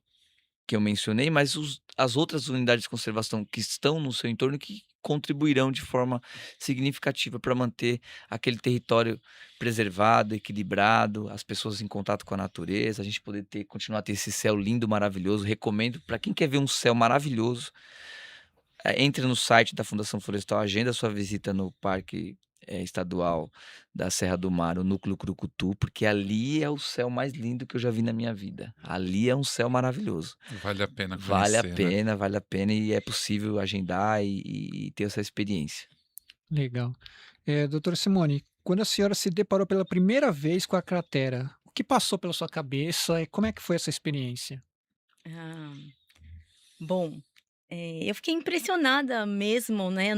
S3: que eu mencionei, mas as outras unidades de conservação que estão no seu entorno, que contribuirão de forma significativa para manter aquele território preservado, equilibrado, as pessoas em contato com a natureza, a gente poder continuar a ter esse céu lindo, maravilhoso. Recomendo para quem quer ver um céu maravilhoso, entre no site da Fundação Florestal, agenda sua visita no Parque Estadual da Serra do Mar, o Núcleo Curucutu, porque ali é o céu mais lindo que eu já vi na minha vida. Ali é um céu maravilhoso.
S1: Vale a pena
S3: Vale a
S1: conhecer, né?
S3: pena, vale a pena, e é possível agendar e ter essa experiência.
S4: Legal. Doutora Simone, quando a senhora se deparou pela primeira vez com a cratera, o que passou pela sua cabeça e como é que foi essa experiência?
S5: Ah, bom, eu fiquei impressionada mesmo, né,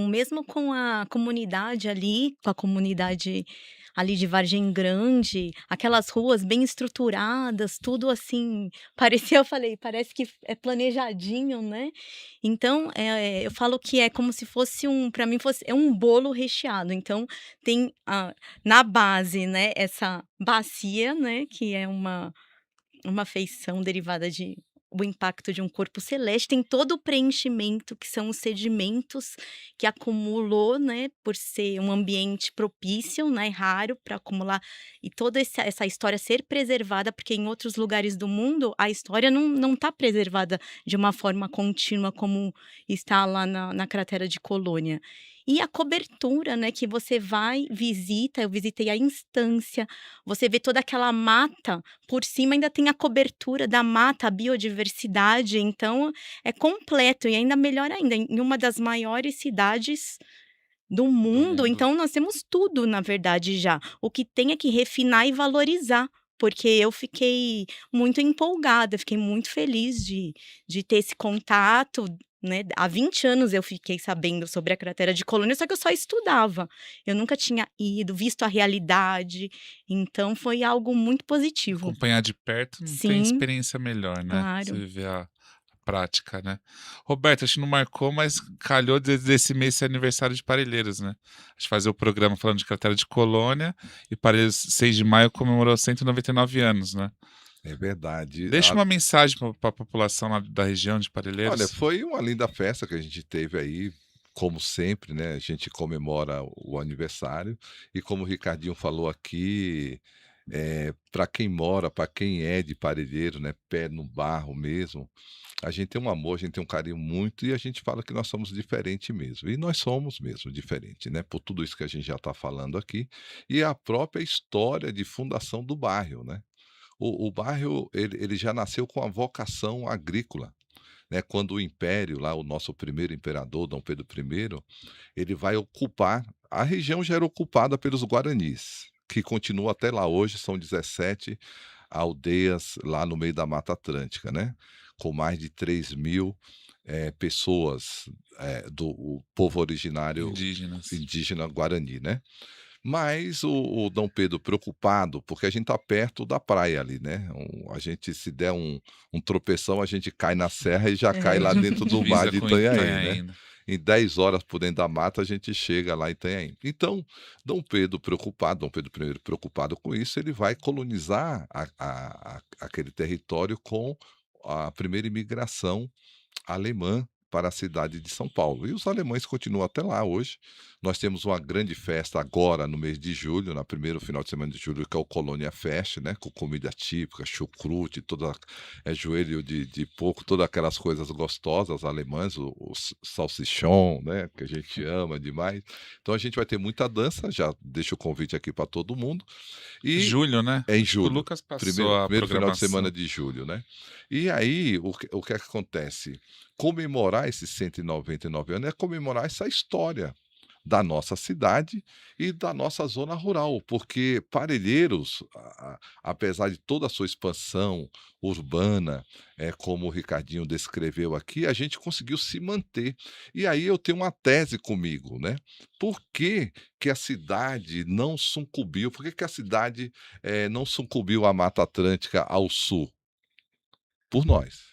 S5: mesmo com a comunidade ali, com a comunidade ali de Vargem Grande, aquelas ruas bem estruturadas, tudo assim, parecia, eu falei: "Parece que é planejadinho", né. Então, eu falo que é como se fosse para mim fosse é um bolo recheado, então tem na base, né, essa bacia, né, que é uma feição derivada o impacto de um corpo celeste, tem todo o preenchimento, que são os sedimentos que acumulou, né, por ser um ambiente propício, né, raro para acumular, e toda essa história ser preservada, porque em outros lugares do mundo a história não está preservada de uma forma contínua como está lá na cratera de Colônia. E a cobertura, né, que você vai, visita, eu visitei a instância, você vê toda aquela mata por cima, ainda tem a cobertura da mata, a biodiversidade, então é completo e ainda melhor ainda, em uma das maiores cidades do mundo,
S1: mundo.
S5: então nós temos tudo na verdade já, o que tem é que refinar e valorizar, porque eu fiquei muito empolgada, fiquei muito feliz de ter esse contato, né, há 20 anos eu fiquei sabendo sobre a cratera de Colônia, só que eu só estudava, eu nunca tinha ido, visto a realidade, então foi algo muito positivo.
S1: Acompanhar de perto não tem
S5: Sim,
S1: experiência melhor, né? Você
S5: claro.
S1: viver a prática, né? Roberto, acho que não marcou, mas calhou desse mês ser aniversário de Parelheiros, né? A gente fazia o programa falando de cratera de Colônia e Parelheiros, 6 de maio, comemorou 199 anos, né?
S2: É verdade.
S1: Deixa uma mensagem para a população lá da região de Parelheiros.
S2: Olha, foi uma linda festa que a gente teve aí, como sempre, né? A gente comemora o aniversário e como o Ricardinho falou aqui, para quem mora, para quem é de Parelheiro, né? Pé no barro mesmo, a gente tem um amor, a gente tem um carinho muito e a gente fala que nós somos diferente mesmo. E nós somos mesmo diferente, né? Por tudo isso que a gente já está falando aqui e a própria história de fundação do bairro, né? O bairro ele já nasceu com a vocação agrícola, né, quando o império lá, o nosso primeiro imperador, Dom Pedro I, ele vai ocupar a região já era ocupada pelos guaranis, que continua até lá hoje, são 17 aldeias lá no meio da Mata Atlântica, né, com mais de 3.000 pessoas do o povo originário
S1: Indígenas.
S2: indígena Guarani, né? Mas o Dom Pedro preocupado, porque a gente tá perto da praia ali, né, a gente se der um tropeção, a gente cai na serra e já cai lá dentro do mar
S1: Divisa
S2: de
S1: com
S2: Itanhaém, né.
S1: Itanhaém, né?
S2: Em 10 horas por dentro da mata, a gente chega lá em Itanhaém. Então, Dom Pedro I preocupado com isso, ele vai colonizar aquele território com a primeira imigração alemã para a cidade de São Paulo. E os alemães continuam até lá hoje. Nós temos uma grande festa agora no mês de julho, no primeiro final de semana de julho, que é o Colônia Fest, né? Com comida típica, chucrute, joelho de porco, todas aquelas coisas gostosas alemãs, o salsichon, né? Que a gente ama demais. Então a gente vai ter muita dança, já deixo o convite aqui para todo mundo. E
S1: Julho, né?
S2: é em
S1: O
S2: julho.
S1: Lucas passou
S2: Primeiro,
S1: a
S2: primeiro final de semana
S1: programação.
S2: de julho, né? E aí, o que é que acontece? Comemorar esses 199 anos é comemorar essa história da nossa cidade e da nossa zona rural, porque Parelheiros, apesar de toda a sua expansão urbana, como o Ricardinho descreveu aqui, a gente conseguiu se manter. E aí eu tenho uma tese comigo, né? Por que que a cidade não sucumbiu? Por que que a cidade não sucumbiu à Mata Atlântica ao sul? Por nós.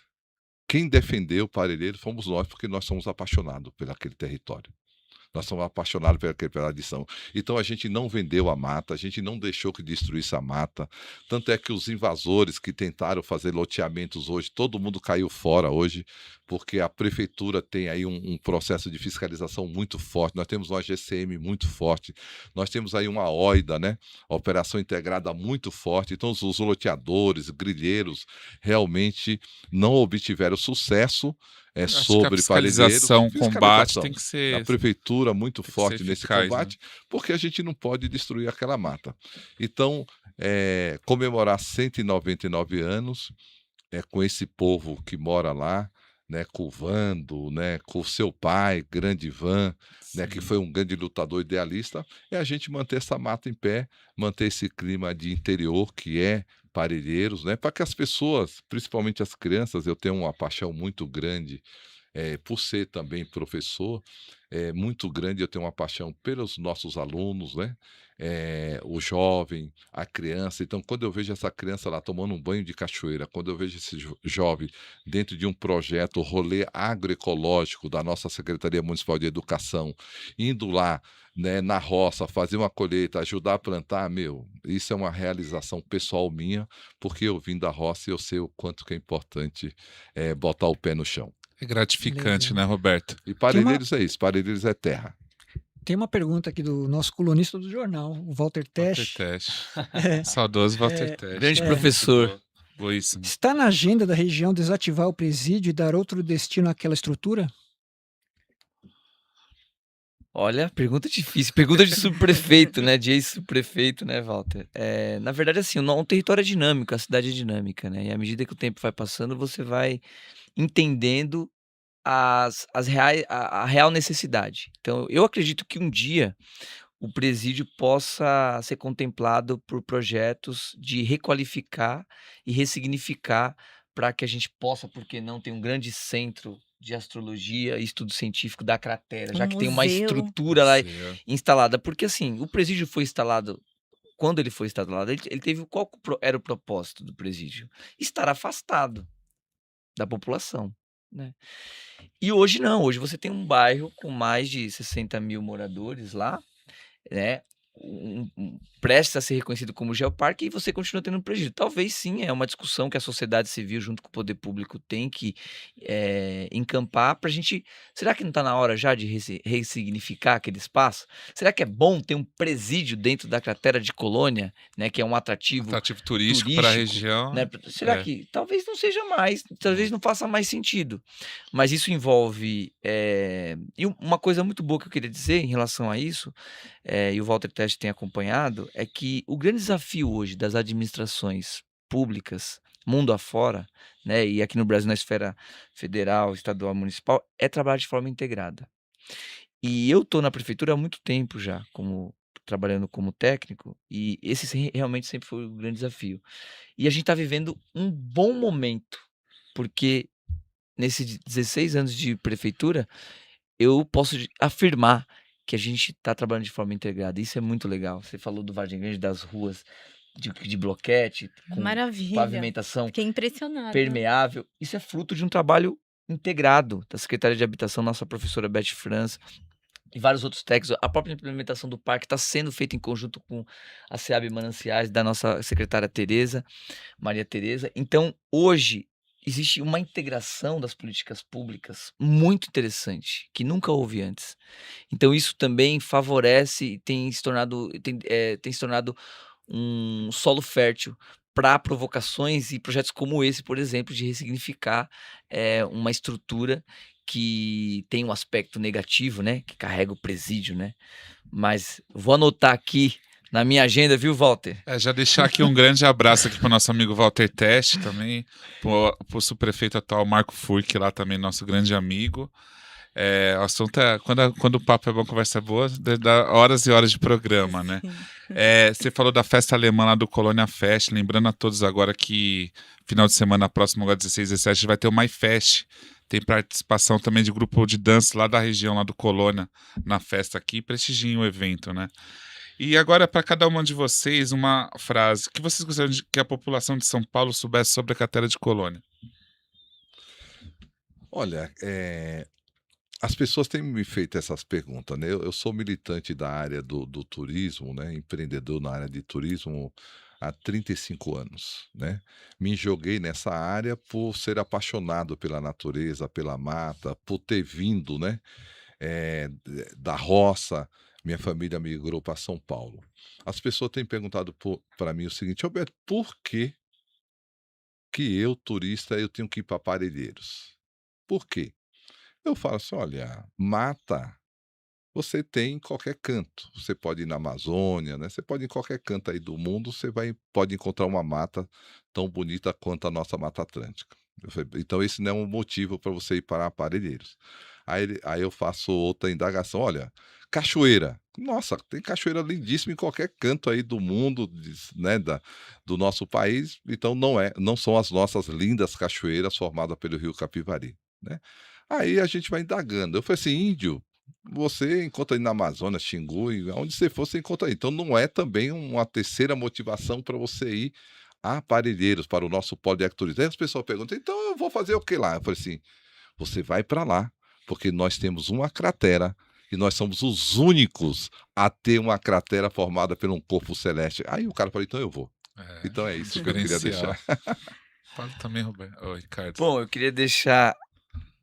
S2: Quem defendeu Parelheiros fomos nós, porque nós somos apaixonados por aquele território. Nós somos apaixonados pela tradição. Então a gente não vendeu a mata, a gente não deixou que destruísse a mata. Tanto é que os invasores que tentaram fazer loteamentos hoje, todo mundo caiu fora hoje, porque a prefeitura tem aí um processo de fiscalização muito forte. Nós temos uma GCM muito forte, nós temos aí uma OIDA, né? Operação Integrada muito forte. Então os loteadores, grilheiros, realmente não obtiveram sucesso
S1: Acho que a
S2: sobre Parelheiros.
S1: fiscalização, o combate
S2: Fiscalização.
S1: tem que
S2: A
S1: ser
S2: prefeitura muito forte nesse
S1: eficaz, né?
S2: combate, porque a gente não pode destruir aquela mata. Então, comemorar 199 anos com esse povo que mora lá, né, com o Vando, né, com o seu pai, grande Ivan, né, que
S1: Sim.
S2: foi um grande lutador idealista, é a gente manter essa mata em pé, manter esse clima de interior que é Parelheiros, né, para que as pessoas, principalmente as crianças, eu tenho uma paixão muito grande por ser também professor, é muito grande, eu tenho uma paixão pelos nossos alunos, né? O jovem, a criança. Então, quando eu vejo essa criança lá tomando um banho de cachoeira, quando eu vejo esse jovem dentro de um projeto rolê agroecológico da nossa Secretaria Municipal de Educação, indo lá, né, na roça, fazer uma colheita, ajudar a plantar, meu, isso é uma realização pessoal minha, porque eu vim da roça e eu sei o quanto que é importante botar o pé no chão.
S1: É gratificante,
S4: Legal.
S1: né, Roberto?
S2: E Parelheiros é isso, Parelheiros é terra.
S4: Tem uma pergunta aqui do nosso colunista do jornal, o Walter
S1: Walter
S4: Tesch.
S1: Tesch.
S4: É,
S1: Saudoso Walter Tesch.
S3: Grande
S4: É.
S3: professor.
S1: Boíssimo.
S4: está na agenda da região desativar o presídio e dar outro destino àquela estrutura?
S3: Olha, pergunta difícil. Pergunta de subprefeito, né? De ex-subprefeito, né, Walter? Na verdade, assim, o território é dinâmico, a cidade é dinâmica, né? E à medida que o tempo vai passando, você vai entendendo a real necessidade. Então, eu acredito que um dia o presídio possa ser contemplado por projetos de requalificar e ressignificar para que a gente possa, por que não, ter um grande centro de astrologia e estudo científico da cratera, já
S5: Um
S3: que tem uma
S5: museu.
S3: estrutura lá
S1: Museu.
S3: instalada. Porque assim, o presídio foi instalado, quando ele foi instalado, ele teve qual era o propósito do presídio? Estar afastado da população, né? E hoje não, hoje você tem um bairro com mais de 60 mil moradores lá, né? Prestes a ser reconhecido como geoparque e você continua tendo prejuízo. Talvez sim, é uma discussão que a sociedade civil junto com o poder público tem que encampar para a gente. Será que não está na hora já de ressignificar aquele espaço? Será que é bom ter um presídio dentro da cratera de Colônia, né? Que é um atrativo
S1: Atrativo turístico para a
S3: turístico,
S1: região.
S3: né? Será
S1: É.
S3: que talvez não seja mais, talvez não faça mais sentido, mas isso envolve e uma coisa muito boa que eu queria dizer em relação a isso, e o Walter Tesch tem acompanhado, é que o grande desafio hoje das administrações públicas, mundo afora, né, e aqui no Brasil na esfera federal, estadual, municipal, é trabalhar de forma integrada. E eu estou na prefeitura há muito tempo já, trabalhando como técnico, e esse realmente sempre foi o grande desafio. E a gente está vivendo um bom momento, porque nesses 16 anos de prefeitura, eu posso afirmar que a gente está trabalhando de forma integrada. Isso é muito legal. Você falou do Vargem Grande, das ruas de bloquete, com
S5: Maravilha.
S3: pavimentação
S5: Fiquei impressionada.
S3: permeável. Isso é fruto de um trabalho integrado da Secretaria de Habitação, nossa professora Beth França, e vários outros técnicos. A própria implementação do parque está sendo feita em conjunto com a SEAB Mananciais, da nossa secretária Tereza, Maria Tereza. Então, hoje, existe uma integração das políticas públicas muito interessante, que nunca houve antes. Então, isso também favorece e tem se tornado um solo fértil para provocações e projetos como esse, por exemplo, de ressignificar uma estrutura que tem um aspecto negativo, né? Que carrega o presídio, né? Mas vou anotar aqui na minha agenda, viu, Walter?
S1: Já deixar aqui um grande abraço aqui pro nosso amigo Walter Teste também, pro subprefeito atual Marco Furque lá também, nosso grande amigo. O assunto quando o papo é bom, conversa é boa, dá horas e horas de programa, né?
S5: Sim.
S1: Você falou da festa alemã lá do Colônia Fest, lembrando a todos agora que final de semana próximo, agora 16 e 17, vai ter o MyFest. Tem participação também de grupo de dança lá da região, lá do Colônia, na festa aqui, prestigiem o evento, né? E agora, para cada uma de vocês, uma frase que vocês gostariam que a população de São Paulo soubesse sobre a cratera de Colônia.
S2: Olha, as pessoas têm me feito essas perguntas, né? Eu sou militante da área do turismo, né? Empreendedor na área de turismo há 35 anos, né? Me joguei nessa área por ser apaixonado pela natureza, pela mata, por ter vindo, né? Da roça, minha família migrou para São Paulo. As pessoas têm perguntado para mim o seguinte: Roberto, por que eu, turista, eu tenho que ir para Parelheiros? Por quê? Eu falo assim: olha, mata você tem em qualquer canto. Você pode ir na Amazônia, né? Você pode ir em qualquer canto aí do mundo, pode encontrar uma mata tão bonita quanto a nossa Mata Atlântica. Eu falei: então esse não é um motivo para você ir para Parelheiros. Aí eu faço outra indagação: olha, cachoeira. Nossa, tem cachoeira lindíssima em qualquer canto aí do mundo, né, do nosso país. Então não são as nossas lindas cachoeiras formadas pelo Rio Capivari, né? Aí a gente vai indagando. Eu falei assim: índio, você encontra aí na Amazônia, Xingu, e onde você for, você encontra aí. Então não é também uma terceira motivação para você ir a Parelheiros, para o nosso polo de ecoturismo. Aí as pessoas perguntam: então eu vou fazer o que lá? Eu falei assim: você vai para lá, porque nós temos uma cratera e nós somos os únicos a ter uma cratera formada por um corpo celeste. Aí o cara falou: então eu vou. Então é isso que eu queria
S1: Diferencial.
S2: deixar.
S1: Fala também, Roberto. Ô, Ricardo.
S3: Bom, eu queria deixar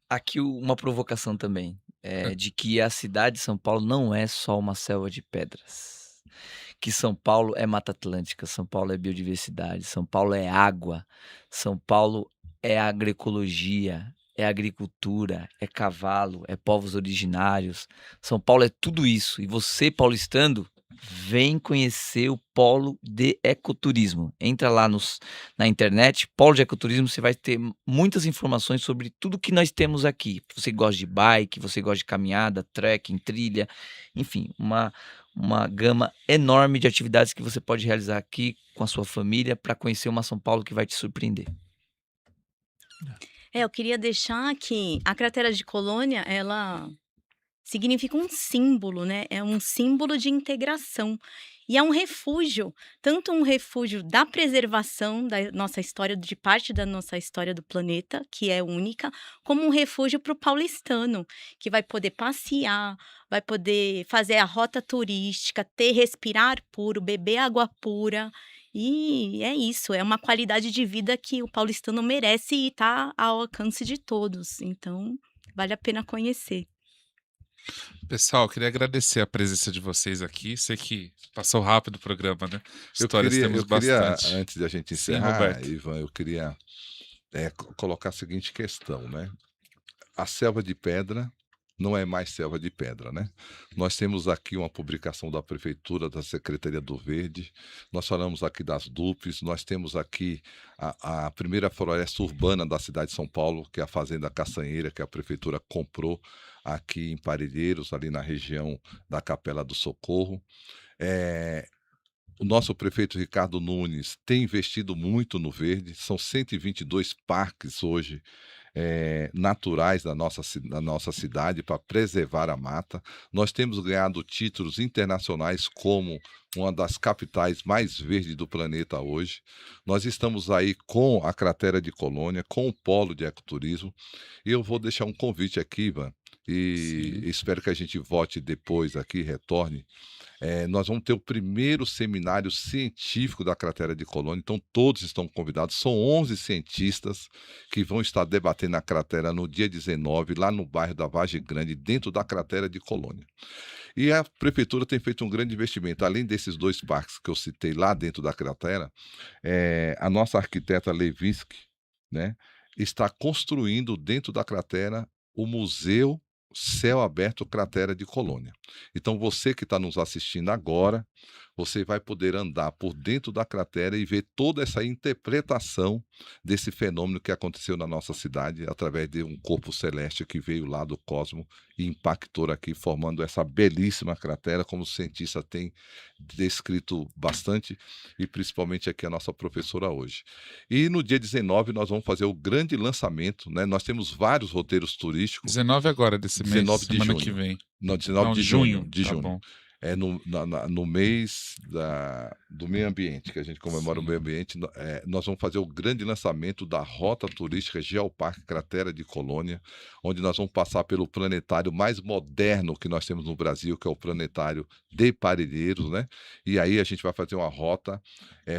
S3: aqui uma provocação também, de que a cidade de São Paulo não é só uma selva de pedras. Que São Paulo é Mata Atlântica, São Paulo é biodiversidade, São Paulo é água, São Paulo é agroecologia, é agricultura, é cavalo, é povos originários. São Paulo é tudo isso. E você, paulistano, vem conhecer o polo de ecoturismo. Entra lá na internet, polo de ecoturismo, você vai ter muitas informações sobre tudo que nós temos aqui. Você gosta de bike, você gosta de caminhada, trekking, trilha, enfim, uma gama enorme de atividades que você pode realizar aqui com a sua família para conhecer uma São Paulo que vai te surpreender.
S5: Eu queria deixar que a cratera de Colônia, ela significa um símbolo, né? É um símbolo de integração. E é um refúgio, tanto um refúgio da preservação da nossa história, de parte da nossa história do planeta, que é única, como um refúgio para o paulistano, que vai poder passear, vai poder fazer a rota turística, respirar ar puro, beber água pura. E é isso, é uma qualidade de vida que o paulistano merece e está ao alcance de todos. Então, vale a pena conhecer.
S1: Pessoal, queria agradecer a presença de vocês aqui. Sei que passou rápido o programa, né? Histórias temos
S2: Eu queria,
S1: bastante.
S2: antes de a gente
S1: Sim,
S2: encerrar,
S1: Roberto.
S2: Ivan, eu queria colocar a seguinte questão, né? A selva de pedra não é mais selva de pedra, né? Nós temos aqui uma publicação da Prefeitura, da Secretaria do Verde, nós falamos aqui das DUPs, nós temos aqui a primeira floresta urbana da cidade de São Paulo, que é a Fazenda Caçanheira, que a Prefeitura comprou aqui em Parelheiros, ali na região da Capela do Socorro. O nosso prefeito Ricardo Nunes tem investido muito no verde, são 122 parques hoje naturais da nossa cidade para preservar a mata. Nós temos ganhado títulos internacionais como uma das capitais mais verdes do planeta hoje. Nós estamos aí com a cratera de Colônia, com o polo de ecoturismo. E eu vou deixar um convite aqui, Ivan, e
S1: Sim.
S2: espero que a gente vote depois aqui, retorne. Nós vamos ter o primeiro seminário científico da cratera de Colônia, então todos estão convidados. São 11 cientistas que vão estar debatendo a cratera no dia 19, lá no bairro da Vargem Grande, dentro da cratera de Colônia. E a prefeitura tem feito um grande investimento. Além desses 2 parques que eu citei lá dentro da cratera, a nossa arquiteta Levinsky, né, está construindo dentro da cratera o Museu Céu Aberto Cratera de Colônia. Então você que está nos assistindo agora, você vai poder andar por dentro da cratera e ver toda essa interpretação desse fenômeno que aconteceu na nossa cidade através de um corpo celeste que veio lá do cosmos e impactou aqui, formando essa belíssima cratera, como os cientistas têm descrito bastante, e principalmente aqui a nossa professora hoje. E no dia 19 nós vamos fazer o grande lançamento, né? Nós temos vários roteiros turísticos.
S1: 19 agora desse mês,
S2: 19 de
S1: semana que
S2: junho.
S1: vem.
S2: Não, 19
S1: Não,
S2: de
S1: de
S2: junho.
S1: junho,
S2: De
S1: tá
S2: junho.
S1: bom.
S2: No mês do meio ambiente, que a gente comemora o
S1: Sim.
S2: meio ambiente, nós vamos fazer o grande lançamento da Rota Turística Geoparque Cratera de Colônia, onde nós vamos passar pelo planetário mais moderno que nós temos no Brasil, que é o planetário de Parelheiros, né? E aí a gente vai fazer uma rota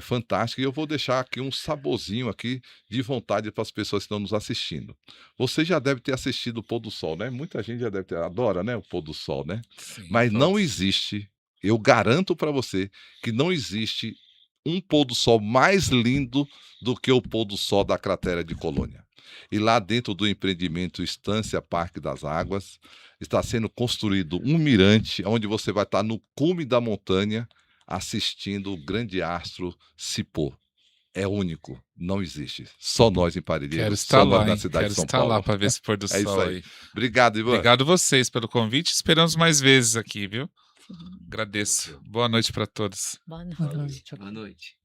S2: fantástica, e eu vou deixar aqui um saborzinho aqui de vontade para as pessoas que estão nos assistindo. Você já deve ter assistido o pôr do sol, né? Muita gente já deve ter, adora, né, o pôr do sol, né?
S1: Sim,
S2: Mas não
S1: todos.
S2: existe, eu garanto para você, que não existe um pôr do sol mais lindo do que o pôr do sol da cratera de Colônia. E lá dentro do empreendimento Estância Parque das Águas, está sendo construído um mirante, onde você vai estar no cume da montanha, assistindo o grande astro se pôr. É único, não existe. Só nós em
S1: Quero
S2: Parelheiros,
S1: estar
S2: só nós
S1: lá,
S2: na
S1: hein?
S2: cidade
S1: Quero
S2: de São
S1: estar lá
S2: Paulo.
S1: para ver esse pôr do
S2: É isso
S1: sol
S2: aí.
S1: aí.
S2: Obrigado, Ivan.
S1: Obrigado vocês pelo convite. Esperamos mais vezes aqui, viu?
S5: Sim.
S1: Agradeço. Boa noite para todos.
S5: Boa
S4: Boa
S5: noite.
S4: noite.
S3: Boa noite.